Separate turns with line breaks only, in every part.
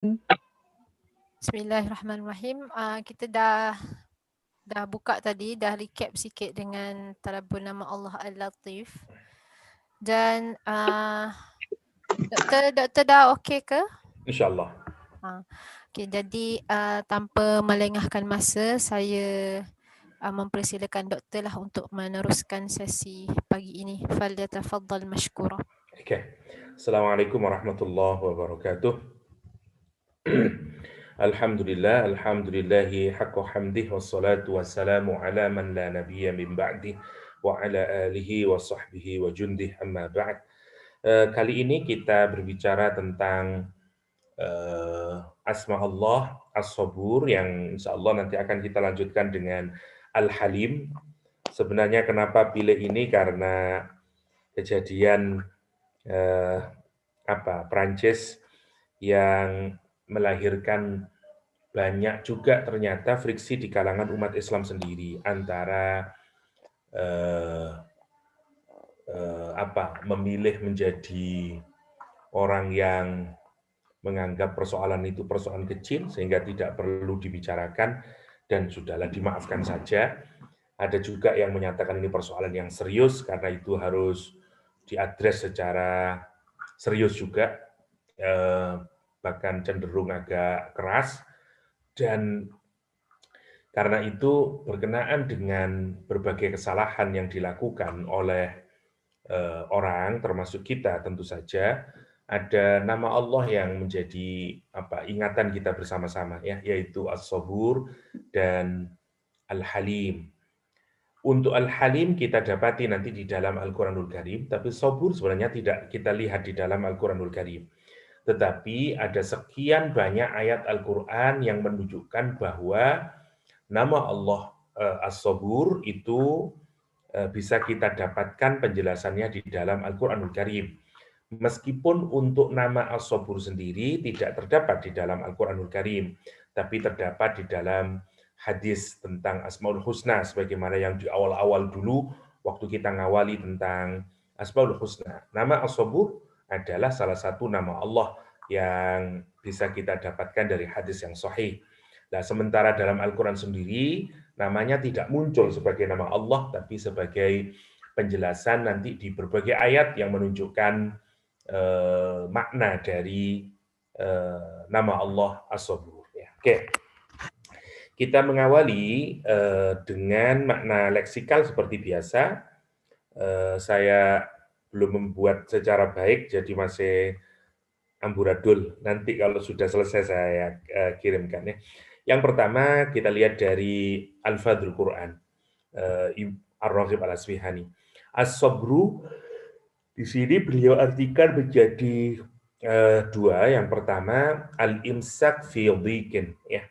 Bismillahirrahmanirrahim. Kita dah buka tadi, dah recap sikit dengan talabur nama Allah Al-Latif. Dan doktor dah okey ke?
InsyaAllah.
Okay, jadi tanpa melengahkan masa, saya mempersilakan doktor lah untuk meneruskan sesi pagi ini. Falyatafaddal mashkura.
Okay. Assalamualaikum warahmatullahi wabarakatuh. Alhamdulillahi haqqa hamdih wassalatu wassalamu ala man la nabiyya min ba'dih wa ala alihi wa sahbihi wa jundih amma ba'd. Kali ini kita berbicara tentang asma Allah As-Sabur yang insyaallah nanti akan kita lanjutkan dengan Al-Halim. Sebenarnya kenapa pilih ini karena kejadian Prancis yang melahirkan banyak juga ternyata friksi di kalangan umat Islam sendiri antara memilih menjadi orang yang menganggap persoalan itu persoalan kecil sehingga tidak perlu dibicarakan dan sudahlah dimaafkan saja. Ada juga yang menyatakan ini persoalan yang serius karena itu harus diadres secara serius juga, bahkan cenderung agak keras. Dan karena itu berkenaan dengan berbagai kesalahan yang dilakukan oleh orang, termasuk kita tentu saja, ada nama Allah yang menjadi ingatan kita bersama-sama, ya, yaitu As-Sabur dan Al-Halim. Untuk Al-Halim kita dapati nanti di dalam Al-Quranul Karim, tapi Sabur sebenarnya tidak kita lihat di dalam Al-Quranul Karim. Tetapi ada sekian banyak ayat Al-Quran yang menunjukkan bahwa nama Allah As-Sabur itu bisa kita dapatkan penjelasannya di dalam Al-Quranul Karim. Meskipun untuk nama As-Sabur sendiri tidak terdapat di dalam Al-Quranul Karim, tapi terdapat di dalam hadis tentang Asmaul Husna, sebagaimana yang di awal-awal dulu, waktu kita ngawali tentang Asmaul Husna. Nama As-Sabur adalah salah satu nama Allah yang bisa kita dapatkan dari hadis yang sahih. Nah, sementara dalam Al-Quran sendiri, namanya tidak muncul sebagai nama Allah, tapi sebagai penjelasan nanti di berbagai ayat yang menunjukkan makna dari nama Allah As-Sabur. Ya. Oke. Kita mengawali dengan makna leksikal seperti biasa. Saya belum membuat secara baik, jadi masih amburadul. Nanti kalau sudah selesai saya kirimkan ya. Yang pertama kita lihat dari Al-Fadhul Quran, Ar-Raghib Al-Asfihani. As-Sabru di sini beliau artikan menjadi dua. Yang pertama al-imsak fi dhiqin, ya.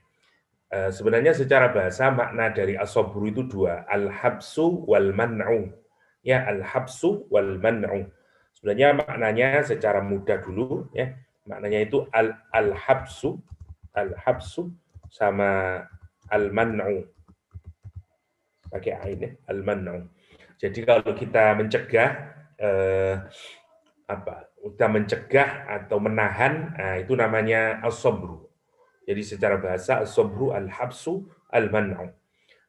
Sebenarnya secara bahasa makna dari as-sabru itu dua, al-habsu wal man'u. Ya, al-habsu wal man'u. Sebenarnya maknanya secara mudah dulu ya. Maknanya itu al-habsu, al-habsu sama al-man'u. Pakai ain ya, al-man'u. Jadi kalau kita mencegah kita mencegah atau menahan, nah itu namanya as-sabru. Jadi secara bahasa as-sabru al-habsu al-man'u.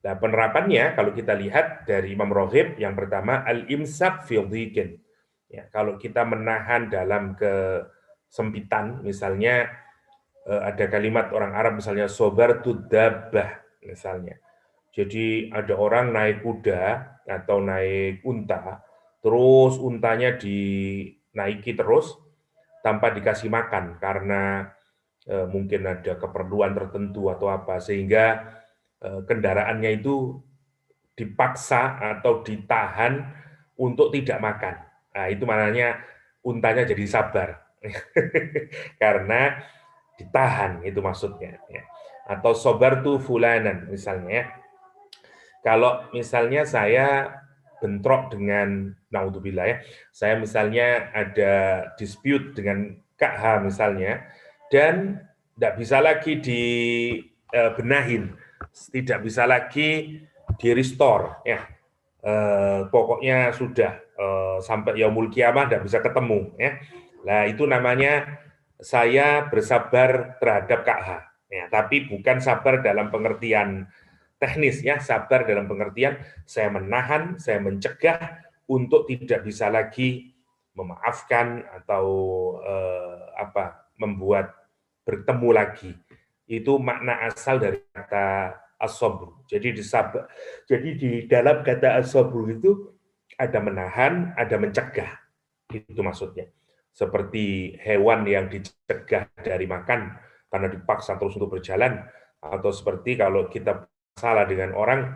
Nah, penerapannya kalau kita lihat dari Imam Raghib, yang pertama al-imsak fi dhiqin. Ya, kalau kita menahan dalam kesempitan, misalnya ada kalimat orang Arab misalnya sobartu dabbah misalnya. Jadi ada orang naik kuda atau naik unta, terus untanya dinaiki terus tanpa dikasih makan karena mungkin ada keperluan tertentu atau apa, sehingga kendaraannya itu dipaksa atau ditahan untuk tidak makan. Nah, itu maknanya untanya jadi sabar. Karena ditahan, itu maksudnya. Ya. Atau sobartu fulanan misalnya ya. Kalau misalnya saya bentrok dengan, naudzubillah ya, saya misalnya ada dispute dengan Kak H misalnya, dan tidak bisa lagi dibenahin, tidak bisa lagi di-restore, ya. Pokoknya sudah sampai yaumul kiamah tidak bisa ketemu, ya. Nah itu namanya saya bersabar terhadap KH. Ya, tapi bukan sabar dalam pengertian teknis ya, sabar dalam pengertian saya menahan, saya mencegah untuk tidak bisa lagi memaafkan atau membuat bertemu lagi. Itu makna asal dari kata as-sabr. Jadi di dalam kata as-sabr itu ada menahan, ada mencegah. Itu maksudnya. Seperti hewan yang dicegah dari makan karena dipaksa terus untuk berjalan, atau seperti kalau kita salah dengan orang,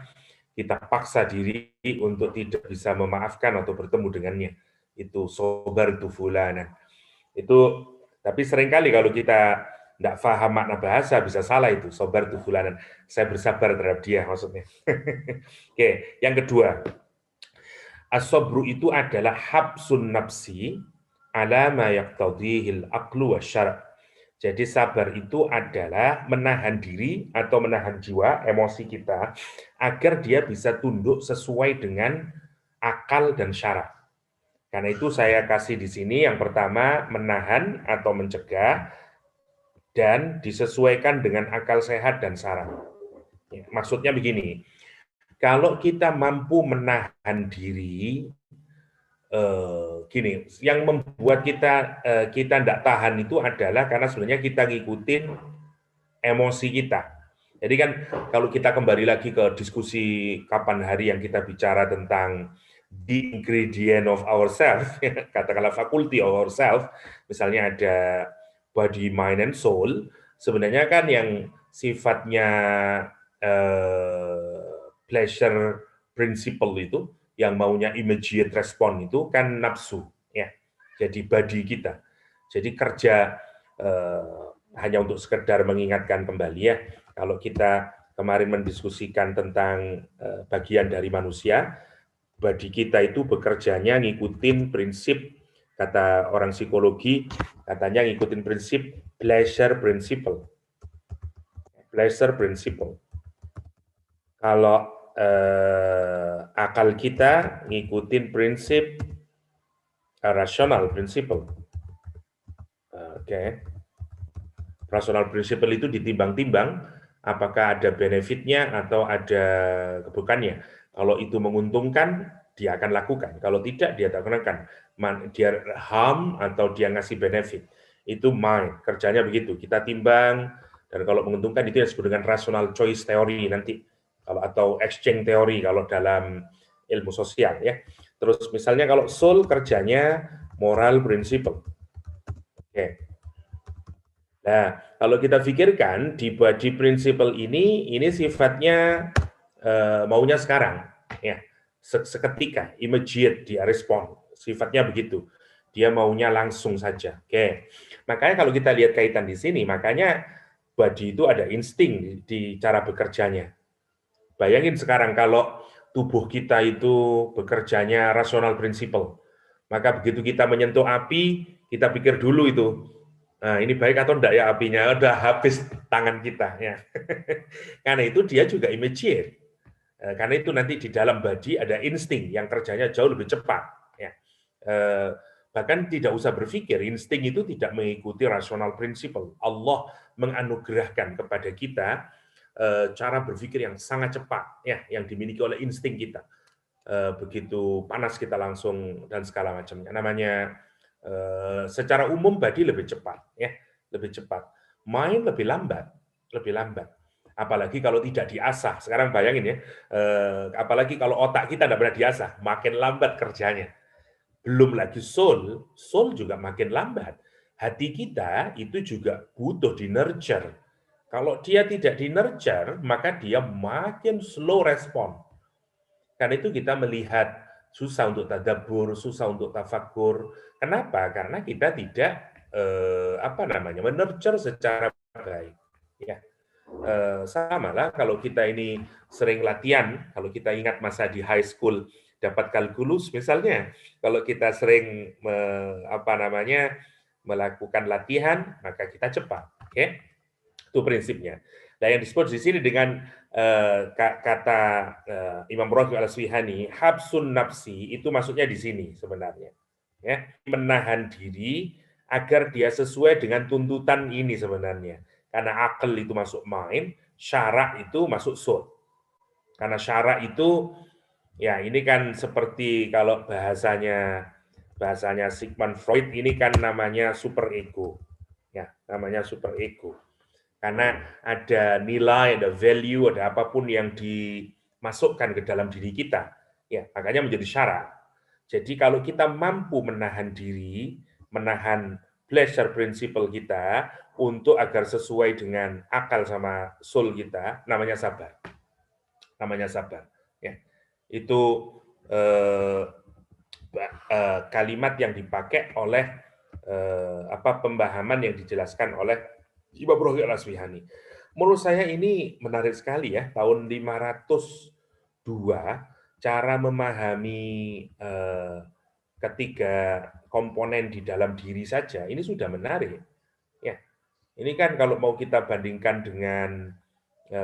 kita paksa diri untuk tidak bisa memaafkan atau bertemu dengannya. Itu sobar tu fulana. Itu, tapi seringkali kalau kita tidak paham makna bahasa bisa salah itu, sobar tu fulana. Saya bersabar terhadap dia maksudnya. Oke, yang kedua, as-sabru itu adalah habsun nafsi ala ma yaqtadihil aqlu wasyara'. Jadi sabar itu adalah menahan diri atau menahan jiwa, emosi kita, agar dia bisa tunduk sesuai dengan akal dan syara. Karena itu saya kasih di sini yang pertama menahan atau mencegah dan disesuaikan dengan akal sehat dan syara. Maksudnya begini, kalau kita mampu menahan diri, gini, yang membuat kita tidak tahan itu adalah karena sebenarnya kita ngikutin emosi kita. Jadi kan kalau kita kembali lagi ke diskusi kapan hari yang kita bicara tentang the ingredient of ourselves, katakanlah faculty of ourselves, misalnya ada body, mind, and soul, sebenarnya kan yang sifatnya pleasure principle itu, yang maunya immediate response itu kan nafsu, ya. Jadi body kita. Jadi kerja hanya untuk sekedar mengingatkan kembali ya, kalau kita kemarin mendiskusikan tentang bagian dari manusia, body kita itu bekerjanya ngikutin prinsip, kata orang psikologi, katanya ngikutin prinsip pleasure principle. Pleasure principle. Kalau akal kita ngikutin prinsip rational principle. Oke. Rational principle itu ditimbang-timbang apakah ada benefitnya atau ada keburukannya. Kalau itu menguntungkan, dia akan lakukan. Kalau tidak, dia tak akan. Dia harm atau dia ngasih benefit. Itu mind, kerjanya begitu. Kita timbang, dan kalau menguntungkan itu yang disebut dengan rational choice theory nanti, atau exchange theory kalau dalam ilmu sosial ya. Terus misalnya kalau soul kerjanya moral principle. Oke. Nah, kalau kita pikirkan di body principle ini sifatnya maunya sekarang, ya, seketika, immediate dia respon, sifatnya begitu. Dia maunya langsung saja. Oke, makanya kalau kita lihat kaitan di sini, makanya body itu ada insting di cara bekerjanya. Bayangin sekarang kalau tubuh kita itu bekerjanya rasional principle, maka begitu kita menyentuh api, kita pikir dulu itu, nah, ini baik atau enggak ya apinya, udah habis tangan kita ya. Karena itu dia juga immediate. Karena itu nanti di dalam body ada insting yang kerjanya jauh lebih cepat ya. Bahkan tidak usah berpikir, insting itu tidak mengikuti rational principle. Allah menganugerahkan kepada kita cara berpikir yang sangat cepat ya, yang dimiliki oleh insting kita. Begitu panas kita langsung dan segala macamnya. Namanya secara umum body lebih cepat ya, lebih cepat. Mind lebih lambat, lebih lambat. Apalagi kalau tidak diasah. Sekarang bayangin ya, apalagi kalau otak kita tidak pernah diasah, makin lambat kerjanya. Belum lagi soul, soul juga makin lambat. Hati kita itu juga butuh di nurture. Kalau dia tidak di nurture, maka dia makin slow respon. Karena itu kita melihat susah untuk tadabbur, susah untuk tafakur. Kenapa? Karena kita tidak menurture secara baik. Ya, sama lah kalau kita ini sering latihan, kalau kita ingat masa di high school dapat kalkulus misalnya, kalau kita sering melakukan latihan, maka kita cepat. Oke, itu prinsipnya. Nah, yang disebut di sini dengan kata Imam Raghib Al-Asfihani, habsun nafsi, itu maksudnya di sini sebenarnya. Ya, menahan diri agar dia sesuai dengan tuntutan ini sebenarnya. Karena akal itu masuk main, syara itu masuk sud. Karena syara itu, ya ini kan seperti kalau bahasanya Sigmund Freud, ini kan namanya super ego. Ya, namanya super ego. Karena ada nilai, ada value, ada apapun yang dimasukkan ke dalam diri kita, ya makanya menjadi syarat. Jadi kalau kita mampu menahan diri, menahan pleasure principle kita untuk agar sesuai dengan akal sama soul kita, namanya sabar. Namanya sabar. Ya, itu eh, kalimat yang dipakai oleh pemahaman yang dijelaskan oleh Imam Rohil Al-Asfihani. Menurut saya ini menarik sekali ya, tahun 502 cara memahami ketiga komponen di dalam diri saja ini sudah menarik. Ya, ini kan kalau mau kita bandingkan dengan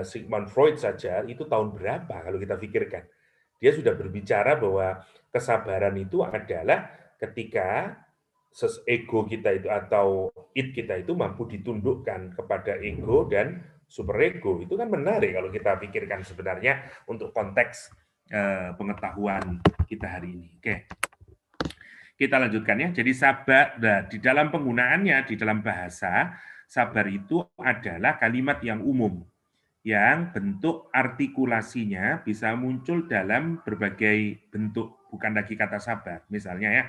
Sigmund Freud saja itu tahun berapa kalau kita pikirkan. Dia sudah berbicara bahwa kesabaran itu adalah ketika ego kita itu atau id kita itu mampu ditundukkan kepada ego dan superego. Itu kan menarik kalau kita pikirkan sebenarnya untuk konteks pengetahuan kita hari ini. Oke. Kita lanjutkan ya. Jadi sabar, nah, di dalam penggunaannya, di dalam bahasa, sabar itu adalah kalimat yang umum, yang bentuk artikulasinya bisa muncul dalam berbagai bentuk, bukan lagi kata sabar. Misalnya ya,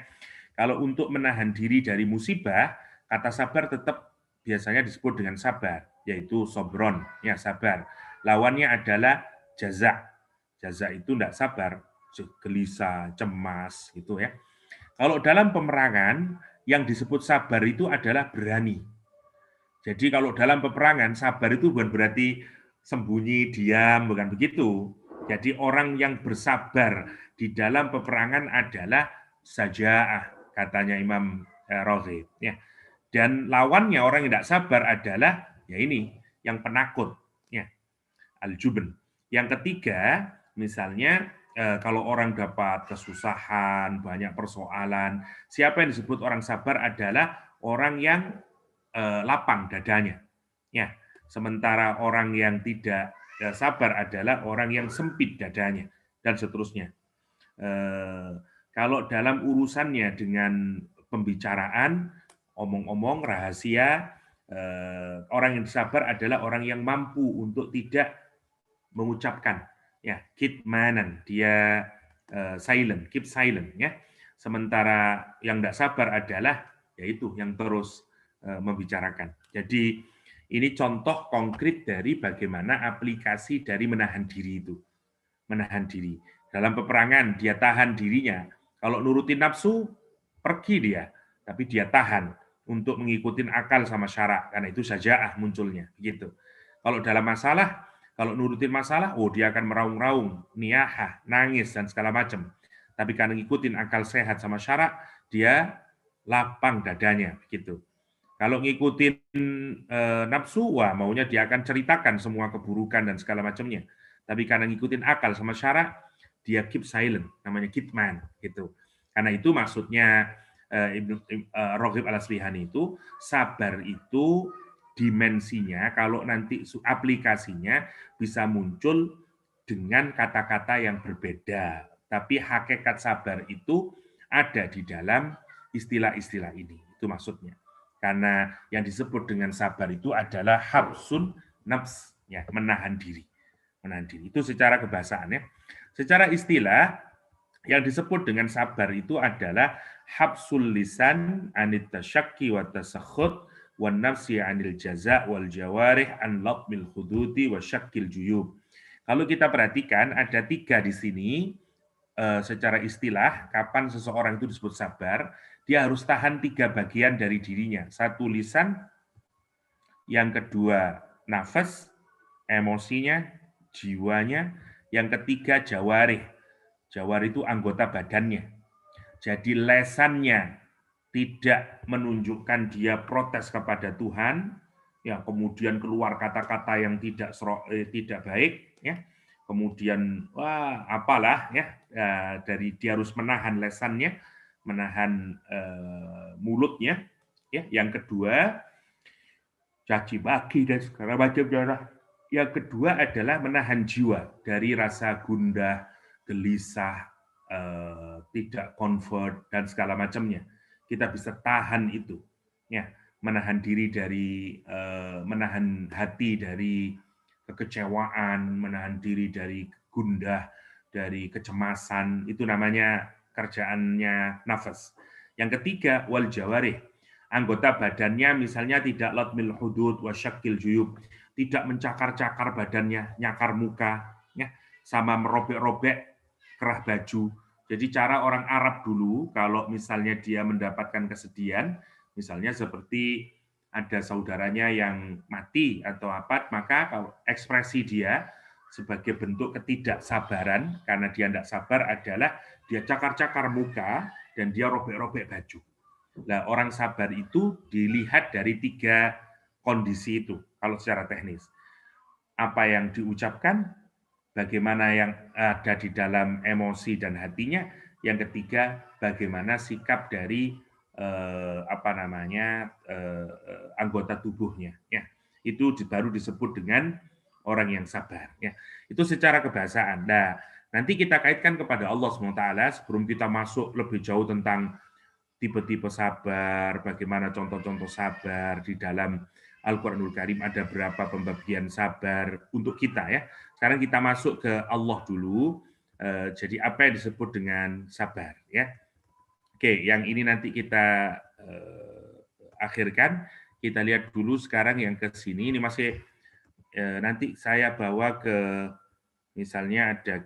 kalau untuk menahan diri dari musibah, kata sabar tetap biasanya disebut dengan sabar, yaitu sobron, ya sabar. Lawannya adalah jaza. Jaza itu tidak sabar, gelisah, cemas, gitu ya. Kalau dalam peperangan, yang disebut sabar itu adalah berani. Jadi kalau dalam peperangan, sabar itu bukan berarti sembunyi, diam, bukan begitu. Jadi orang yang bersabar di dalam peperangan adalah saja'ah, katanya Imam Raghib. Ya. Dan lawannya orang yang tidak sabar adalah, ya ini, yang penakut. Ya. Al-jubn. Yang ketiga, misalnya kalau orang dapat kesusahan, banyak persoalan, siapa yang disebut orang sabar adalah orang yang lapang dadanya. Ya, sementara orang yang tidak sabar adalah orang yang sempit dadanya dan seterusnya. Kalau dalam urusannya dengan pembicaraan, omong-omong, rahasia, orang yang sabar adalah orang yang mampu untuk tidak mengucapkan, ya, kitmanan, dia silent, keep silent, ya. Sementara yang tidak sabar adalah yaitu yang terus membicarakan. Jadi ini contoh konkret dari bagaimana aplikasi dari menahan diri itu. Menahan diri. Dalam peperangan dia tahan dirinya. Kalau nurutin nafsu, pergi dia. Tapi dia tahan untuk mengikuti akal sama syara. Karena itu saja'ah munculnya. Begitu. Kalau dalam masalah, kalau nurutin masalah, oh dia akan meraung-raung, niyahah, nangis, dan segala macam. Tapi karena ngikutin akal sehat sama syara, dia lapang dadanya. Begitu. Kalau ngikutin nafsu, wah maunya dia akan ceritakan semua keburukan dan segala macamnya. Tapi karena ngikutin akal sama syara, dia keep silent, namanya kitman gitu. Karena itu maksudnya Roghib Al-Asfihani itu sabar itu dimensinya kalau nanti aplikasinya bisa muncul dengan kata-kata yang berbeda. Tapi hakikat sabar itu ada di dalam istilah-istilah ini. Itu maksudnya. Karena yang disebut dengan sabar itu adalah habsun nafs, ya, menahan diri. Menahan diri. Itu secara kebahasaan ya. Secara istilah yang disebut dengan sabar itu adalah habsul lisan anit tasyakki wa tasakhut wan nafsi anil jaza wal jawarih an latmil hududi wa syakkil juyub. Kalau kita perhatikan ada 3 di sini secara istilah kapan seseorang itu disebut sabar, dia harus tahan 3 bagian dari dirinya. 1 lisan, yang kedua nafas, emosinya, jiwanya, yang ketiga jawarih. Jawarih itu anggota badannya. Jadi lesannya tidak menunjukkan dia protes kepada Tuhan, ya kemudian keluar kata-kata yang tidak baik, ya. Kemudian wah apalah ya dari dia harus menahan lesannya, menahan mulutnya, Ya, yang kedua caci maki dan segala macam darah. Yang kedua adalah menahan jiwa dari rasa gundah, gelisah, tidak comfort dan segala macamnya. Kita bisa tahan itu, ya, menahan diri dari menahan hati dari kekecewaan, menahan diri dari gundah, dari kecemasan. Itu namanya kerjaannya nafas. Yang ketiga wal jawarih, anggota badannya misalnya tidak latmil hudud wa syakil juyub, tidak mencakar-cakar badannya, nyakar muka, ya, sama merobek-robek kerah baju. Jadi cara orang Arab dulu kalau misalnya dia mendapatkan kesedihan, misalnya seperti ada saudaranya yang mati atau apa, maka kalau ekspresi dia sebagai bentuk ketidaksabaran karena dia tidak sabar adalah dia cakar-cakar muka dan dia robek-robek baju. Nah, orang sabar itu dilihat dari 3 kondisi itu kalau secara teknis. Apa yang diucapkan, bagaimana yang ada di dalam emosi dan hatinya, yang ketiga bagaimana sikap dari anggota tubuhnya. Ya, itu baru disebut dengan orang yang sabar. Ya, itu secara kebahasaan. Nah, nanti kita kaitkan kepada Allah SWT sebelum kita masuk lebih jauh tentang tipe-tipe sabar, bagaimana contoh-contoh sabar di dalam Al-Quranul Karim, ada berapa pembagian sabar untuk kita ya. Sekarang kita masuk ke Allah dulu. Jadi apa yang disebut dengan sabar ya. Oke, yang ini nanti kita akhirkan. Kita lihat dulu sekarang yang ke sini. Ini masih nanti saya bawa ke misalnya ada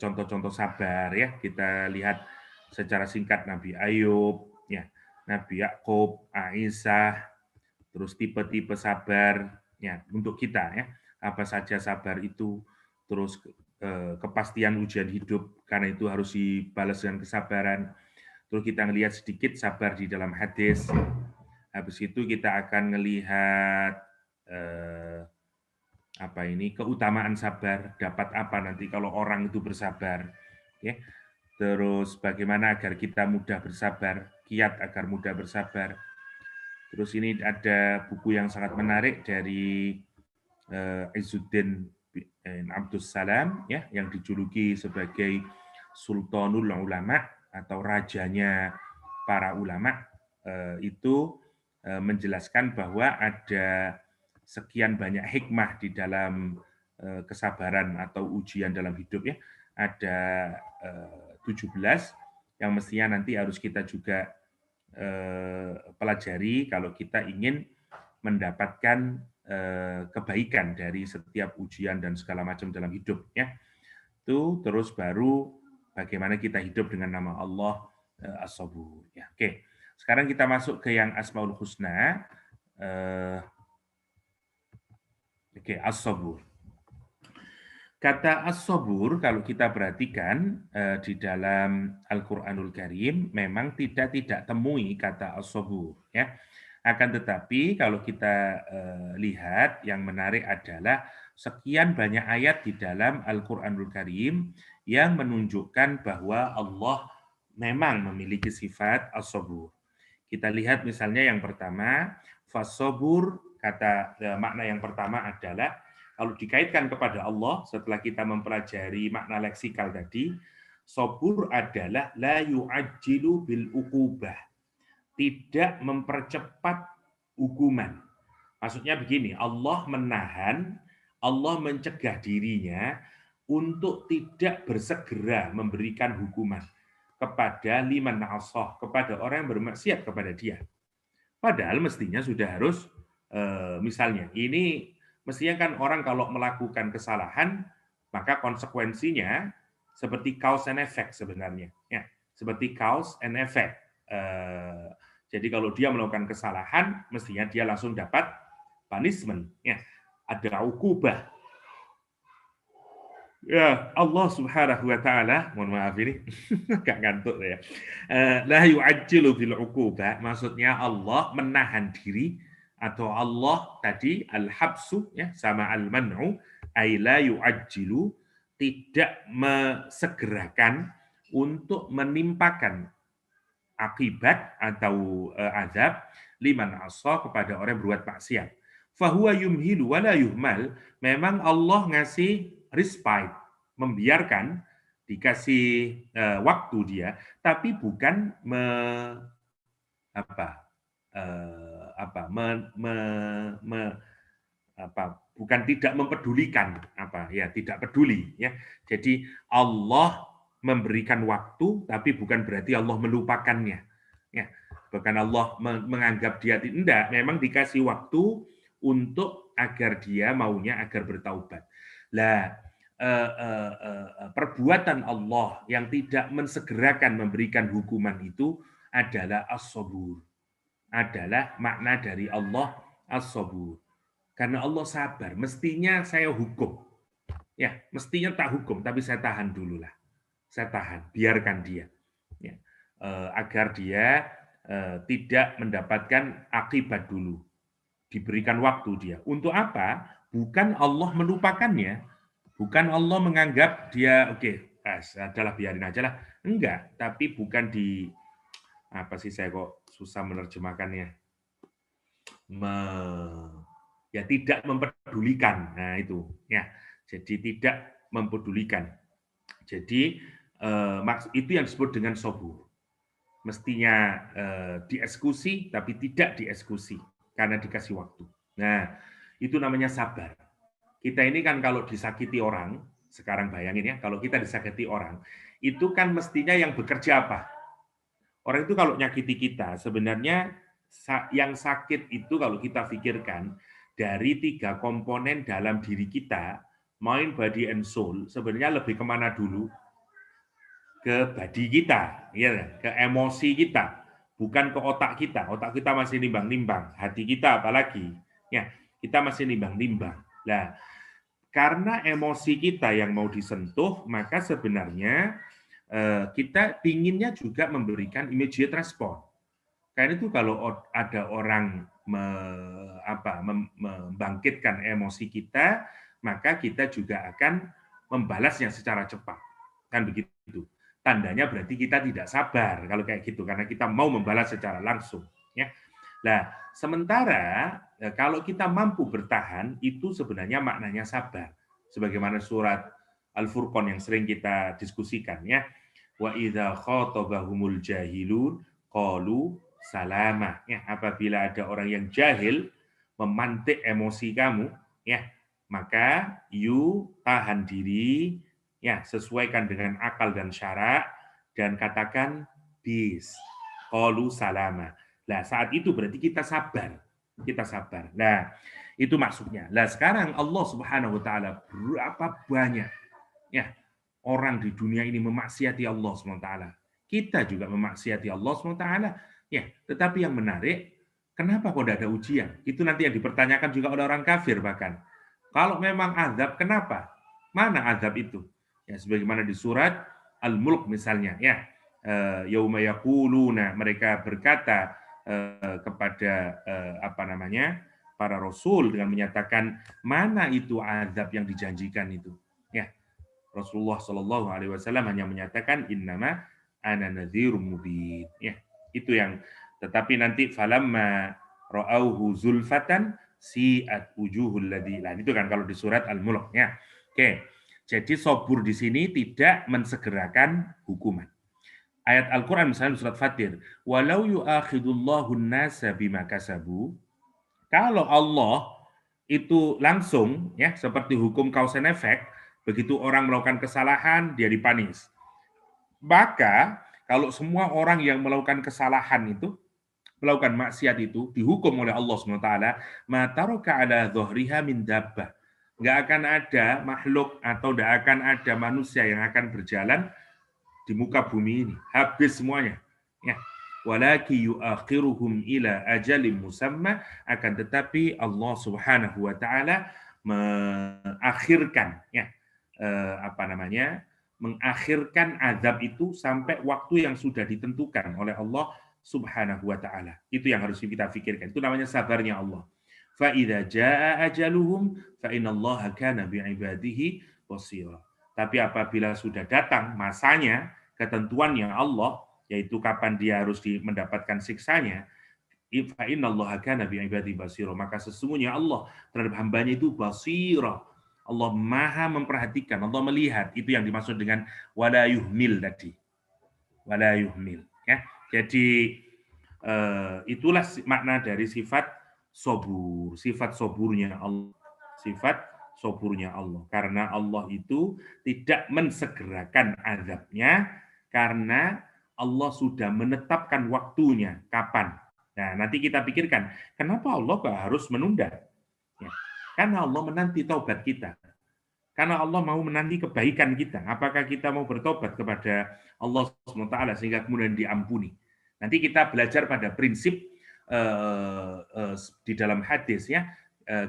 contoh-contoh sabar ya. Kita lihat secara singkat Nabi Ayub, ya, Nabi Yakub, Aisyah, terus tipe-tipe sabar ya untuk kita ya. Apa saja sabar itu, terus kepastian ujian hidup karena itu harus dibalas dengan kesabaran. Terus kita ngelihat sedikit sabar di dalam hadis. Habis itu kita akan melihat keutamaan sabar, dapat apa nanti kalau orang itu bersabar, ya. Terus bagaimana agar kita mudah bersabar, kiat agar mudah bersabar. Terus ini ada buku yang sangat menarik dari Izzuddin bin Abdus Salam ya, yang dijuluki sebagai Sultanul Ulama atau rajanya para ulama. Itu menjelaskan bahwa ada sekian banyak hikmah di dalam kesabaran atau ujian dalam hidup ya. Ada 17 yang mestinya nanti harus kita juga pelajari kalau kita ingin mendapatkan kebaikan dari setiap ujian dan segala macam dalam hidup ya. Itu terus baru bagaimana kita hidup dengan nama Allah As-Sabur ya. Oke. Sekarang kita masuk ke yang Asmaul Husna. As-Sabur. Kata as-sabur kalau kita perhatikan di dalam Al-Qur'anul Karim memang tidak temui kata as-sabur ya. Akan tetapi kalau kita lihat yang menarik adalah sekian banyak ayat di dalam Al-Qur'anul Karim yang menunjukkan bahwa Allah memang memiliki sifat as-sabur. Kita lihat misalnya yang pertama, fas-sabur, kata makna yang pertama adalah kalau dikaitkan kepada Allah setelah kita mempelajari makna leksikal tadi, sabur adalah la yu'ajjilu bil uqubah, tidak mempercepat hukuman. Maksudnya begini, Allah menahan, Allah mencegah dirinya untuk tidak bersegera memberikan hukuman kepada liman asah, kepada orang yang bermaksiat kepada dia. Padahal mestinya sudah harus misalnya ini mestinya kan orang kalau melakukan kesalahan, maka konsekuensinya seperti cause and effect sebenarnya. Ya, seperti cause and effect. Jadi kalau dia melakukan kesalahan, mestinya dia langsung dapat punishment. Ya, ada ukubah. Ya, Allah Subhanahu wa taala, mohon maaf ini agak ngantuk ya. La yu'ajjilu bil uqubah, maksudnya Allah menahan diri atau Allah tadi al-habsu ya sama al-man'u ay la yu'ajjilu, tidak mesegerakan untuk menimpakan akibat atau azab liman asa, kepada orang yang berbuat maksiat. Fahuwa yumhilu wala yuhmal, memang Allah ngasih respite, membiarkan, dikasih waktu dia, tapi bukan apa apa bukan tidak mempedulikan, tidak peduli, ya. Jadi Allah memberikan waktu, tapi bukan berarti Allah melupakannya, ya. Bukan Allah menganggap dia tidak, memang dikasih waktu untuk agar dia maunya agar bertaubat. Lah, perbuatan Allah yang tidak mensegerakan memberikan hukuman itu adalah as-sabur, adalah makna dari Allah as-sabur. Karena Allah sabar, mestinya saya hukum. Ya, mestinya tak hukum, tapi saya tahan dulu lah. Saya tahan, biarkan dia. Ya. Agar dia tidak mendapatkan akibat dulu. Diberikan waktu dia. Untuk apa? Bukan Allah melupakannya. Bukan Allah menganggap dia, oke, adalah biarin aja lah. Enggak, tapi bukan di, apa sih, saya kok susah menerjemahkannya. Ya tidak mempedulikan, nah itu ya, jadi tidak mempedulikan. Jadi itu yang disebut dengan sobur, mestinya dieksekusi tapi tidak dieksekusi karena dikasih waktu. Nah itu namanya sabar. Kita ini kan kalau disakiti orang, sekarang bayangin ya, kalau kita disakiti orang itu kan mestinya yang bekerja apa? Orang itu kalau nyakiti kita sebenarnya yang sakit itu kalau kita pikirkan dari 3 komponen dalam diri kita, mind, body, and soul, sebenarnya lebih kemana dulu? Ke body kita, ya, ke emosi kita, bukan ke otak kita. Otak kita masih nimbang-nimbang, hati kita apalagi, ya, kita masih nimbang-nimbang. Nah, karena emosi kita yang mau disentuh, maka sebenarnya kita inginnya juga memberikan immediate response. Karena itu kalau ada orang membangkitkan emosi kita, maka kita juga akan membalasnya secara cepat. Kan begitu. Tandanya berarti kita tidak sabar kalau kayak gitu, karena kita mau membalas secara langsung. Ya. Nah, sementara kalau kita mampu bertahan, itu sebenarnya maknanya sabar. Sebagaimana surat Al-Furqan yang sering kita diskusikan, ya. Wa idza khatabahumul jahilun qalu salama, ya, apabila ada orang yang jahil memantik emosi kamu, ya, maka you tahan diri, ya, sesuaikan dengan akal dan syara, dan katakan bis, qalu salama. Nah, saat itu berarti kita sabar, kita sabar. Nah, itu maksudnya. Nah, sekarang Allah Subhanahu wa taala, berapa banyak, ya, orang di dunia ini memaksiati Allah SWT. Kita juga memaksiati Allah SWT. Ya, tetapi yang menarik, kenapa kok tidak ada ujian? Itu nanti yang dipertanyakan juga oleh orang kafir bahkan. Kalau memang azab, kenapa? Mana azab itu? Ya, sebagaimana di surat Al-Mulk misalnya, ya. Yauma yaquluna, mereka berkata kepada para rasul dengan menyatakan mana itu azab yang dijanjikan itu. Ya, Rasulullah Shallallahu Alaihi Wasallam hanya menyatakan innama ana nadhirum mubin. Ya, itu yang. Tetapi nanti falamma ra'auhu zulfatan si'at wujuhul ladina. Itu kan kalau di surat Al-Mulk. Ya. Oke. Jadi sobur di sini tidak mensegerakan hukuman. Ayat Al-Quran misalnya di surat Fatir, walau yu'akhidullahu an-nasa bima kasabu, kalau Allah itu langsung, ya, seperti hukum cause and effect, begitu orang melakukan kesalahan, dia dipanis. Maka, kalau semua orang yang melakukan kesalahan itu, melakukan maksiat itu, dihukum oleh Allah SWT, mataroka ala dhuhriha min dabbah. Nggak akan ada makhluk atau nggak akan ada manusia yang akan berjalan di muka bumi ini. Habis semuanya. Ya. Walaki yuakhiruhum ila ajalim musamma, akan tetapi Allah Subhanahu wa taala mengakhirkan, ya, mengakhirkan azab itu sampai waktu yang sudah ditentukan oleh Allah Subhanahu wa taala. Itu yang harus kita pikirkan. Itu namanya sabarnya Allah. Fa idza jaa ajaluhum fa innallaha kana bi'ibadihi basira. Tapi apabila sudah datang masanya, ketentuannya Allah, yaitu kapan dia harus mendapatkan siksanya, fa innallaha kana bi'ibadi basira, maka sesungguhnya Allah terhadap hambanya itu basira. Allah Maha memperhatikan, Allah melihat. Itu yang dimaksud dengan wala yuhmil tadi. Wala yuhmil, ya. Jadi itulah makna dari sifat sobur, sifat soburnya Allah. Sifat soburnya Allah. Karena Allah itu tidak mensegerakan azabnya, karena Allah sudah menetapkan waktunya, kapan. Nah, nanti kita pikirkan, kenapa Allah kok harus menunda? Ya, karena Allah menanti taubat kita. Karena Allah mau menanti kebaikan kita. Apakah kita mau bertobat kepada Allah SWT sehingga kemudian diampuni. Nanti kita belajar pada prinsip di dalam hadis, ya,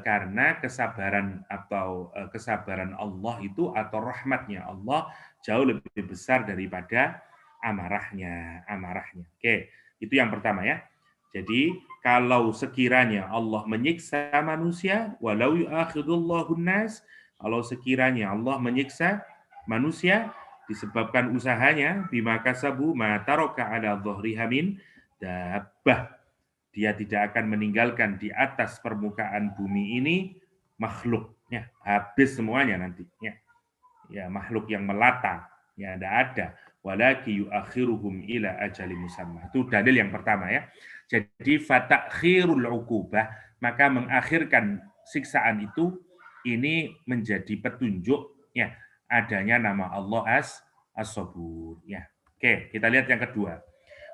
karena kesabaran atau kesabaran Allah itu atau rahmatnya Allah jauh lebih besar daripada amarahnya. Oke, itu yang pertama, ya. Jadi kalau sekiranya Allah menyiksa manusia, walau yu'akhidullahu nas, kalau sekiranya Allah menyiksa manusia disebabkan usahanya, bima kasabu ma taraka ala dhahriha min dabbah, dia tidak akan meninggalkan di atas permukaan bumi ini makhluknya, habis semuanya nantinya. Ya, makhluk yang melata, ya tidak ada. Walaki yuakhiruhum ila ajali musamma. Itu dalil yang pertama, ya. Jadi fatakhirul uqubah, maka mengakhirkan siksaan itu ini menjadi petunjuk, ya, adanya nama Allah as-sabur, ya. Oke, kita lihat yang kedua.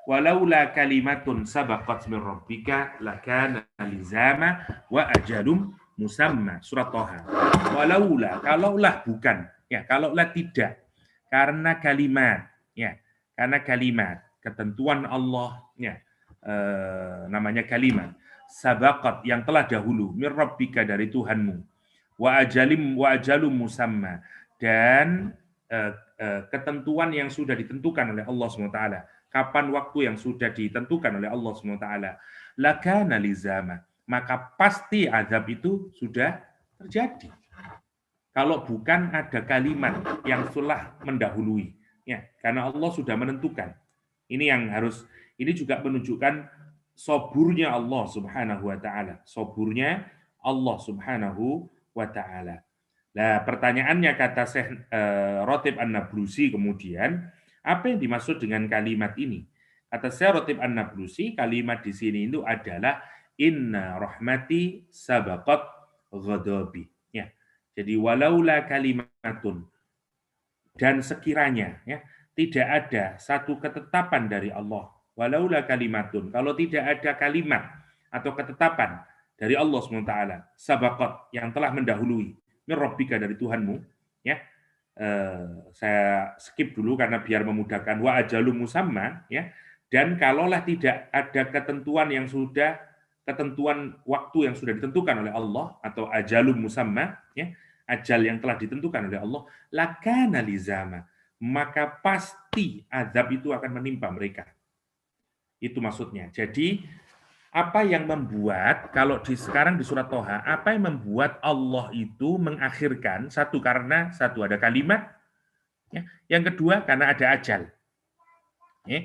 Walaula kalimatun sabaqat min rabbika lakana lizama wa ajalum musamma. Surat Thaha. Walaula, kalaulah bukan, ya, kalaulah tidak, karena kalimat, ya, karena kalimat ketentuan Allah, ya, namanya kalimat sabaqat yang telah dahulu min rabbika dari Tuhanmu, wa ajalum musamma, dan ketentuan yang sudah ditentukan oleh Allah SWT, kapan waktu yang sudah ditentukan oleh Allah SWT, lakana lizama, maka pasti azab itu sudah terjadi. Kalau bukan ada kalimat yang telah mendahului, ya, karena Allah sudah menentukan. Ini yang harus, ini juga menunjukkan soburnya Allah Subhanahu wa taala, soburnya Allah Subhanahu wa taala. Nah, pertanyaannya kata Syekh Ratib An-Nablusi kemudian, apa yang dimaksud dengan kalimat ini? Kata Syekh Ratib An-Nablusi, kalimat di sini itu adalah inna rahmati sabaqat ghadabi. Ya. Jadi walaula kalimatun, dan sekiranya, ya, tidak ada satu ketetapan dari Allah. Walaula kalimatun, kalau tidak ada kalimat atau ketetapan dari Allah SWT, sabaqat yang telah mendahului, min rabbika dari Tuhanmu, ya. Saya skip dulu karena biar memudahkan, wa ajalum musamma, ya. Dan kalaulah tidak ada ketentuan yang sudah, ketentuan waktu yang sudah ditentukan oleh Allah atau ajalum musamma, ya, ajal yang telah ditentukan oleh Allah, lakana lizama, maka pasti azab itu akan menimpa mereka. Itu maksudnya. Jadi apa yang membuat, kalau sekarang di surat Thaha, apa yang membuat Allah itu mengakhirkan? Satu, karena satu ada kalimat, ya. Yang kedua karena ada ajal, ya.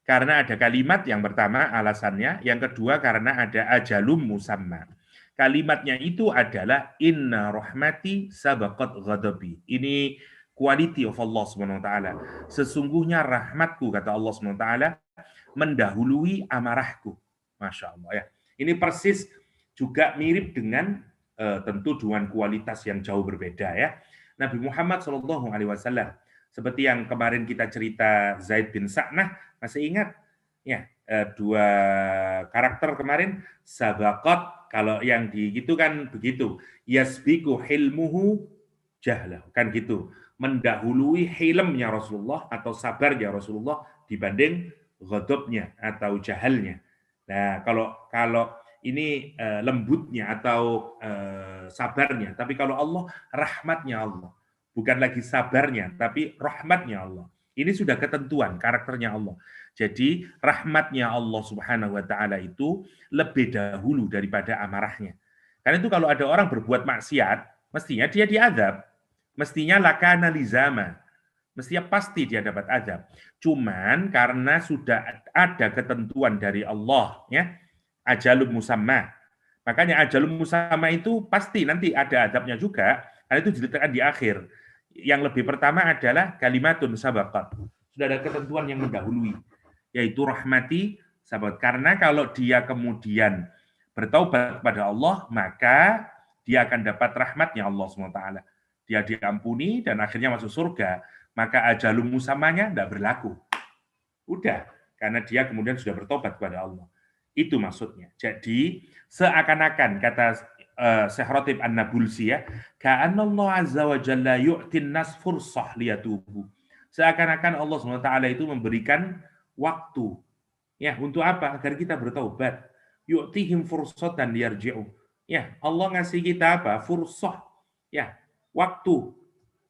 Karena ada kalimat yang pertama alasannya, yang kedua karena ada ajalum musamma. Kalimatnya itu adalah inna rahmati sabaqat ghadabi. Ini quality of Allah SWT. Sesungguhnya rahmatku, kata Allah SWT, mendahului amarahku. Masya Allah, ya. Ini persis juga mirip dengan tentu dengan kualitas yang jauh berbeda, ya. Nabi Muhammad SAW, seperti yang kemarin kita cerita Zaid bin Sa'nah, masih ingat? Ya, dua karakter kemarin, sabaqat, kalau yang di gitu kan begitu, yasbiku hilmuhu jahlah, kan gitu, mendahului hilmnya Rasulullah atau sabarnya Rasulullah dibanding ghadabnya atau jahalnya. Nah, kalau ini lembutnya atau sabarnya, tapi kalau Allah rahmatnya Allah, bukan lagi sabarnya, tapi rahmatnya Allah. Ini sudah ketentuan karakternya Allah. Jadi rahmatnya Allah Subhanahu wa taala itu lebih dahulu daripada amarahnya. Karena itu kalau ada orang berbuat maksiat, mestinya dia diazab. Mestinya lakana lizama. Mestinya pasti dia dapat azab. Cuman karena sudah ada ketentuan dari Allah, ya, ajalum musamma. Makanya ajalum musamma itu pasti nanti ada adabnya juga, karena itu diletakkan di akhir. Yang lebih pertama adalah kalimatun sabaqat. Sudah ada ketentuan yang mendahului, yaitu rahmati sahabat. Karena kalau dia kemudian bertaubat kepada Allah, maka dia akan dapat rahmatnya Allah SWT. Dia diampuni dan akhirnya masuk surga. Maka ajalum musamanya tidak berlaku. Udah, karena dia kemudian sudah bertobat kepada Allah. Itu maksudnya. Jadi seakan-akan kata Syekh Ratib An-Nabulsi ya, ka'anallahu azza wa jalla yu'tin nas fursah liyatubu. Seakan-akan Allah SWT itu memberikan waktu. Ya, untuk apa? Agar kita bertaubat. Yu'tihim fursatan liyarji'u. Ya, Allah ngasih kita apa? Fursah. Ya, waktu.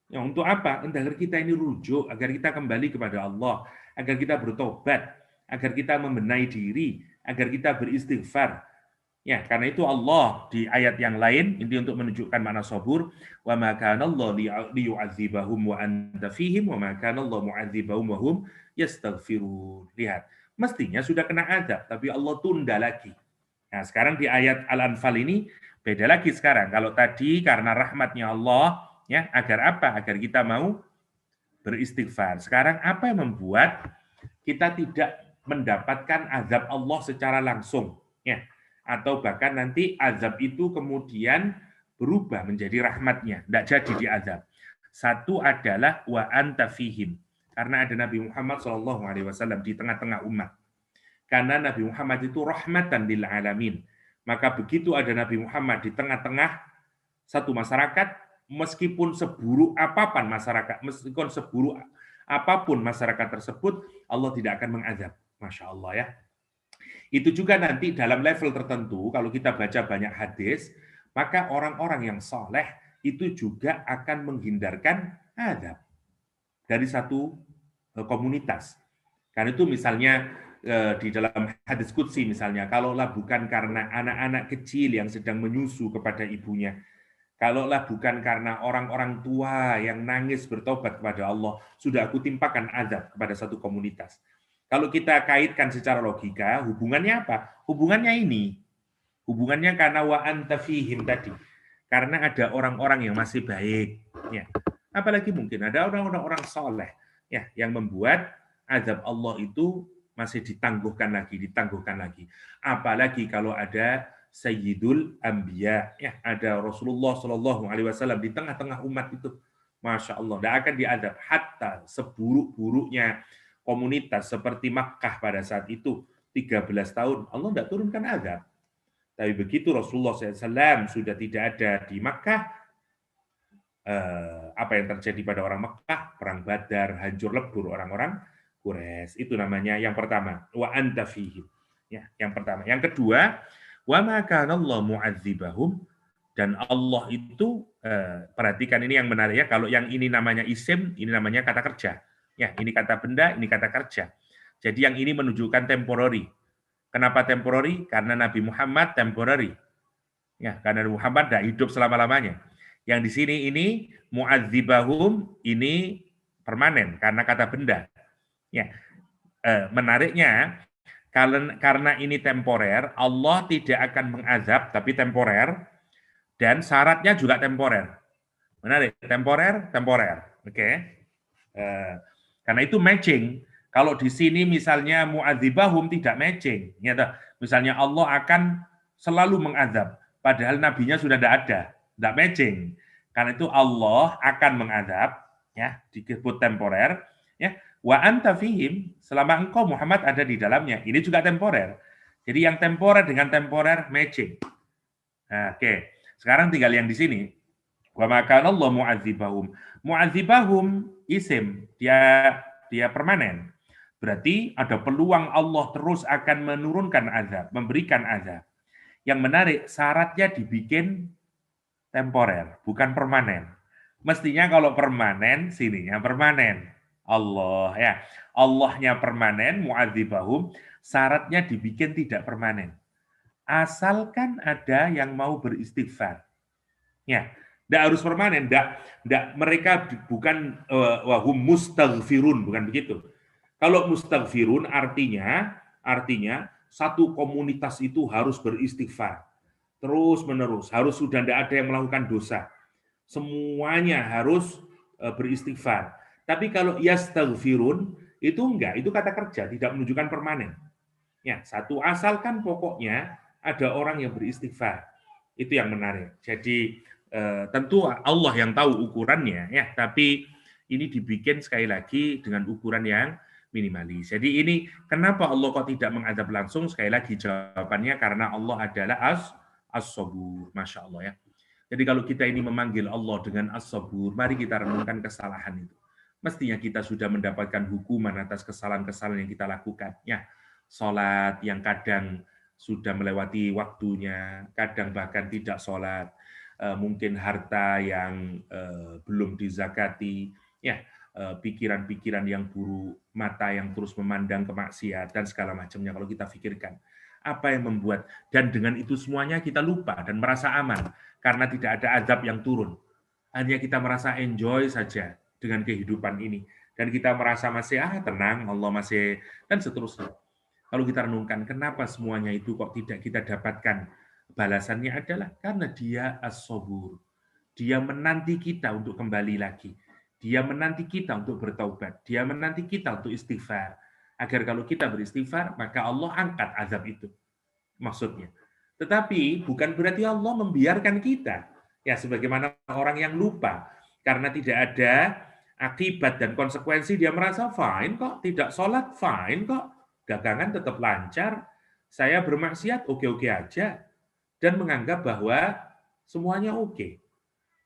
Ya, untuk apa? Agar kita ini rujuk, agar kita kembali kepada Allah, agar kita bertobat, agar kita membenahi diri, agar kita beristighfar. Ya, karena itu Allah di ayat yang lain ini untuk menunjukkan makna sabur, wa ma kana Allah liyu'adzibahum wa anta fihim wa ma kana Allah mu'adzibahum wa hum yastaghfirun. Lihat, mestinya sudah kena azab tapi Allah tunda lagi. Nah, sekarang di ayat Al-Anfal ini beda lagi sekarang. Kalau tadi karena rahmatnya Allah, ya, agar apa? Agar kita mau beristighfar. Sekarang apa yang membuat kita tidak mendapatkan azab Allah secara langsung, ya, atau bahkan nanti azab itu kemudian berubah menjadi rahmatnya, tidak jadi diazab. Satu adalah wa anta fihim, karena ada Nabi Muhammad SAW di tengah-tengah umat. Karena Nabi Muhammad itu rahmatan lil alamin. Maka begitu ada Nabi Muhammad di tengah-tengah satu masyarakat, meskipun seburuk apapun masyarakat tersebut, Allah tidak akan mengazab. Masya Allah ya. Itu juga nanti dalam level tertentu, kalau kita baca banyak hadis, maka orang-orang yang soleh itu juga akan menghindarkan azab dari satu komunitas. Karena itu misalnya di dalam hadis qudsi misalnya, kalaulah bukan karena anak-anak kecil yang sedang menyusu kepada ibunya, kalaulah bukan karena orang-orang tua yang nangis bertobat kepada Allah, sudah aku timpakan azab kepada satu komunitas. Kalau kita kaitkan secara logika, hubungannya apa? Hubungannya ini. Hubungannya karena wa anta fihim tadi. Karena ada orang-orang yang masih baik. Ya. Apalagi mungkin ada orang-orang soleh ya, yang membuat azab Allah itu masih ditangguhkan lagi. Apalagi kalau ada Sayyidul Anbiya, ya, ada Rasulullah Shallallahu Alaihi Wasallam di tengah-tengah umat itu, masya Allah, tidak akan diadab. Hatta seburuk-buruknya komunitas seperti Makkah pada saat itu 13 tahun, Allah tidak turunkan azab. Tapi begitu Rasulullah SAW sudah tidak ada di Makkah, apa yang terjadi pada orang Makkah? Perang Badar, hancur lebur orang-orang Quraisy. Itu namanya yang pertama, wa anta fihim. Ya, yang pertama. Yang kedua, wa ma kana Allah mu'adzibahum, dan Allah itu perhatikan ini yang menarik ya, kalau yang ini namanya isim, ini namanya kata kerja. Ya, ini kata benda, ini kata kerja. Jadi yang ini menunjukkan temporary. Kenapa temporary? Karena Nabi Muhammad temporary. Ya, karena Nabi Muhammad tidak hidup selama-lamanya. Yang di sini ini mu'adzibahum, ini permanen karena kata benda. Ya, menariknya karena ini temporer, Allah tidak akan mengazab tapi temporer, dan syaratnya juga temporer. Menarik, temporer. Oke. Karena itu matching. Kalau di sini misalnya mu'adzibahum tidak matching. Misalnya Allah akan selalu mengazab, padahal nabinya sudah tidak ada. Tidak matching. Karena itu Allah akan mengazab, ya, disebut temporer, ya. Wa anta fihim, selama engkau Muhammad ada di dalamnya. Ini juga temporer. Jadi yang temporer dengan temporer matching. Nah, oke. Sekarang tinggal yang di sini. Wa ma kana Allah mu'adzibahum. Mu'adzibahum isim, dia permanen. Berarti ada peluang Allah terus akan menurunkan azab, memberikan azab. Yang menarik, syaratnya dibikin temporer, bukan permanen. Mestinya kalau permanen, sininya permanen. Allah ya, Allahnya permanen, mu'adzibahum, syaratnya dibikin tidak permanen. Asalkan ada yang mau beristighfar. Ya, tidak harus permanen, tidak, mereka bukan wahum mustaghfirun, bukan begitu. Kalau mustaghfirun artinya satu komunitas itu harus beristighfar terus menerus, harus sudah tidak ada yang melakukan dosa, semuanya harus beristighfar. Tapi kalau yastaghfirun itu enggak, itu kata kerja, tidak menunjukkan permanen. Ya, satu asalkan pokoknya ada orang yang beristighfar. Itu yang menarik. Jadi tentu Allah yang tahu ukurannya ya, tapi ini dibikin sekali lagi dengan ukuran yang minimalis. Jadi ini kenapa Allah kok tidak mengadab langsung? Sekali lagi jawabannya karena Allah adalah as-sabur, Masya Allah ya. Jadi kalau kita ini memanggil Allah dengan as-sabur, mari kita renungkan kesalahan itu. Mestinya kita sudah mendapatkan hukuman atas kesalahan-kesalahan yang kita lakukan. Ya, sholat yang kadang sudah melewati waktunya, kadang bahkan tidak sholat, mungkin harta yang belum dizakati, ya, pikiran-pikiran yang buruk, mata yang terus memandang kemaksiatan, dan segala macamnya kalau kita pikirkan. Apa yang membuat, dan dengan itu semuanya kita lupa dan merasa aman, karena tidak ada azab yang turun. Hanya kita merasa enjoy saja dengan kehidupan ini. Dan kita merasa masih tenang, Allah masih, dan seterusnya. Kalau kita renungkan, kenapa semuanya itu kok tidak kita dapatkan? Balasannya adalah karena dia as-sabur. Dia menanti kita untuk kembali lagi. Dia menanti kita untuk bertaubat. Dia menanti kita untuk istighfar. Agar kalau kita beristighfar, maka Allah angkat azab itu. Maksudnya. Tetapi bukan berarti Allah membiarkan kita. Ya, sebagaimana orang yang lupa. Karena tidak ada akibat dan konsekuensi, dia merasa fine kok. Tidak sholat, fine kok. Dagangan tetap lancar. Saya bermaksiat, oke-oke aja. Dan menganggap bahwa semuanya oke.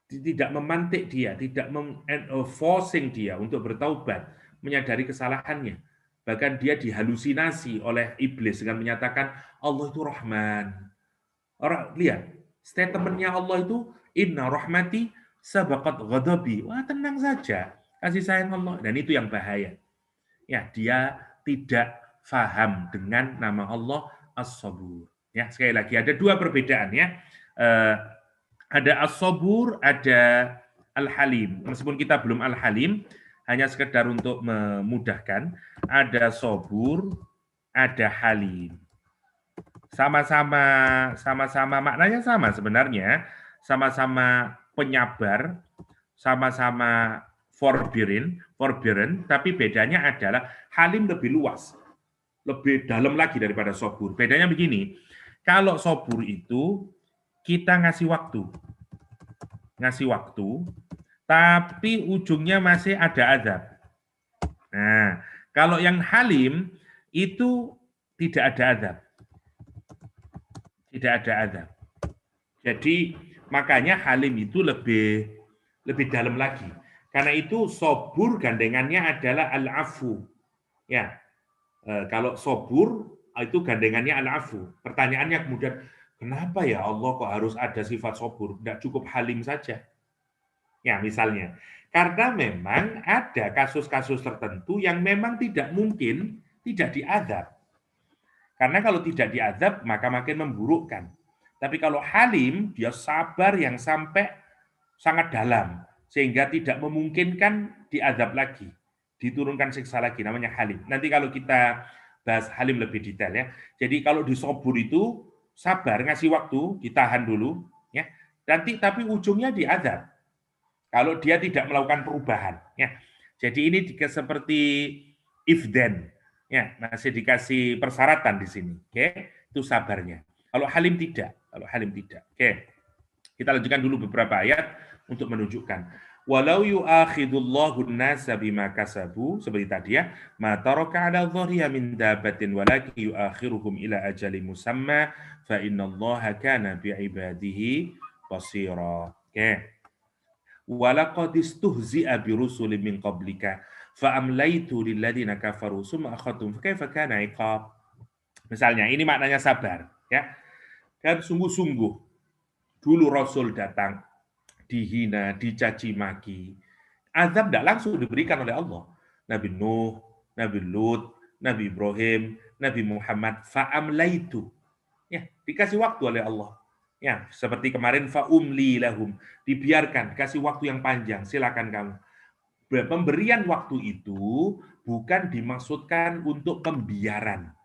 Tidak memantik dia, tidak forcing dia untuk bertaubat, menyadari kesalahannya. Bahkan dia dihalusinasi oleh iblis dengan menyatakan Allah itu Rahman. Orang lihat statementnya Allah itu Inna rahmati sabaqat ghadabi. Wah, tenang saja, kasih sayang Allah, dan itu yang bahaya. Ya, dia tidak faham dengan nama Allah As-Sabur. Ya, sekali lagi ada dua perbedaan ya. Ada as-sabur, ada al-halim. Meskipun kita belum al-halim, hanya sekedar untuk memudahkan, ada sabur, ada halim. Sama-sama maknanya sama sebenarnya, sama-sama penyabar, sama-sama forbearing, tapi bedanya adalah halim lebih luas, lebih dalam lagi daripada sabur. Bedanya begini, kalau sabur itu kita ngasih waktu, tapi ujungnya masih ada azab. Nah, kalau yang halim itu tidak ada azab. Tidak ada azab. Jadi makanya halim itu lebih dalam lagi. Karena itu sobur gandengannya adalah al-afu. Ya, kalau sobur itu gandengannya al-afu. Pertanyaannya kemudian, kenapa ya Allah kok harus ada sifat sobur? Tidak cukup halim saja. Ya, misalnya. Karena memang ada kasus-kasus tertentu yang memang tidak mungkin tidak diazab. Karena kalau tidak diazab, maka makin memburukkan. Tapi kalau halim, dia sabar yang sampai sangat dalam. Sehingga tidak memungkinkan diazab lagi. Diturunkan siksa lagi, namanya halim. Nanti kalau kita bahas halim lebih detail ya. Jadi kalau disobur itu, sabar, ngasih waktu, ditahan dulu. Ya. Nanti tapi ujungnya diazab. Kalau dia tidak melakukan perubahan. Ya. Jadi ini seperti if then. Ya, masih dikasih persyaratan di sini. Oke, itu sabarnya. Kalau halim tidak. Oke. Kita lanjutkan dulu beberapa ayat untuk menunjukkan. Walau yu'akhidullahu an-nasa bima kasabu, seperti tadi ya, ma taraka 'ala dhahriha min dabbatin walakin yu'akhiruhum ila ajalin musamma fa innallaha kana bi'ibadihi basira. Oke. Walaqad istuhzi'a birusulin min qablika fa'amlaitu lilladzina kafaru summa akhadhtum fakaifa kana 'iqab. Misalnya, ini maknanya sabar, ya. Dan sungguh-sungguh dulu Rasul datang dihina, dicaci maki. Azab tidak langsung diberikan oleh Allah. Nabi Nuh, Nabi Lut, Nabi Ibrahim, Nabi Muhammad, fa'amlaitu. Ya, dikasih waktu oleh Allah. Ya, seperti kemarin fa'umli lahum, dibiarkan, kasih waktu yang panjang, silakan kamu. Pemberian waktu itu bukan dimaksudkan untuk pembiaran.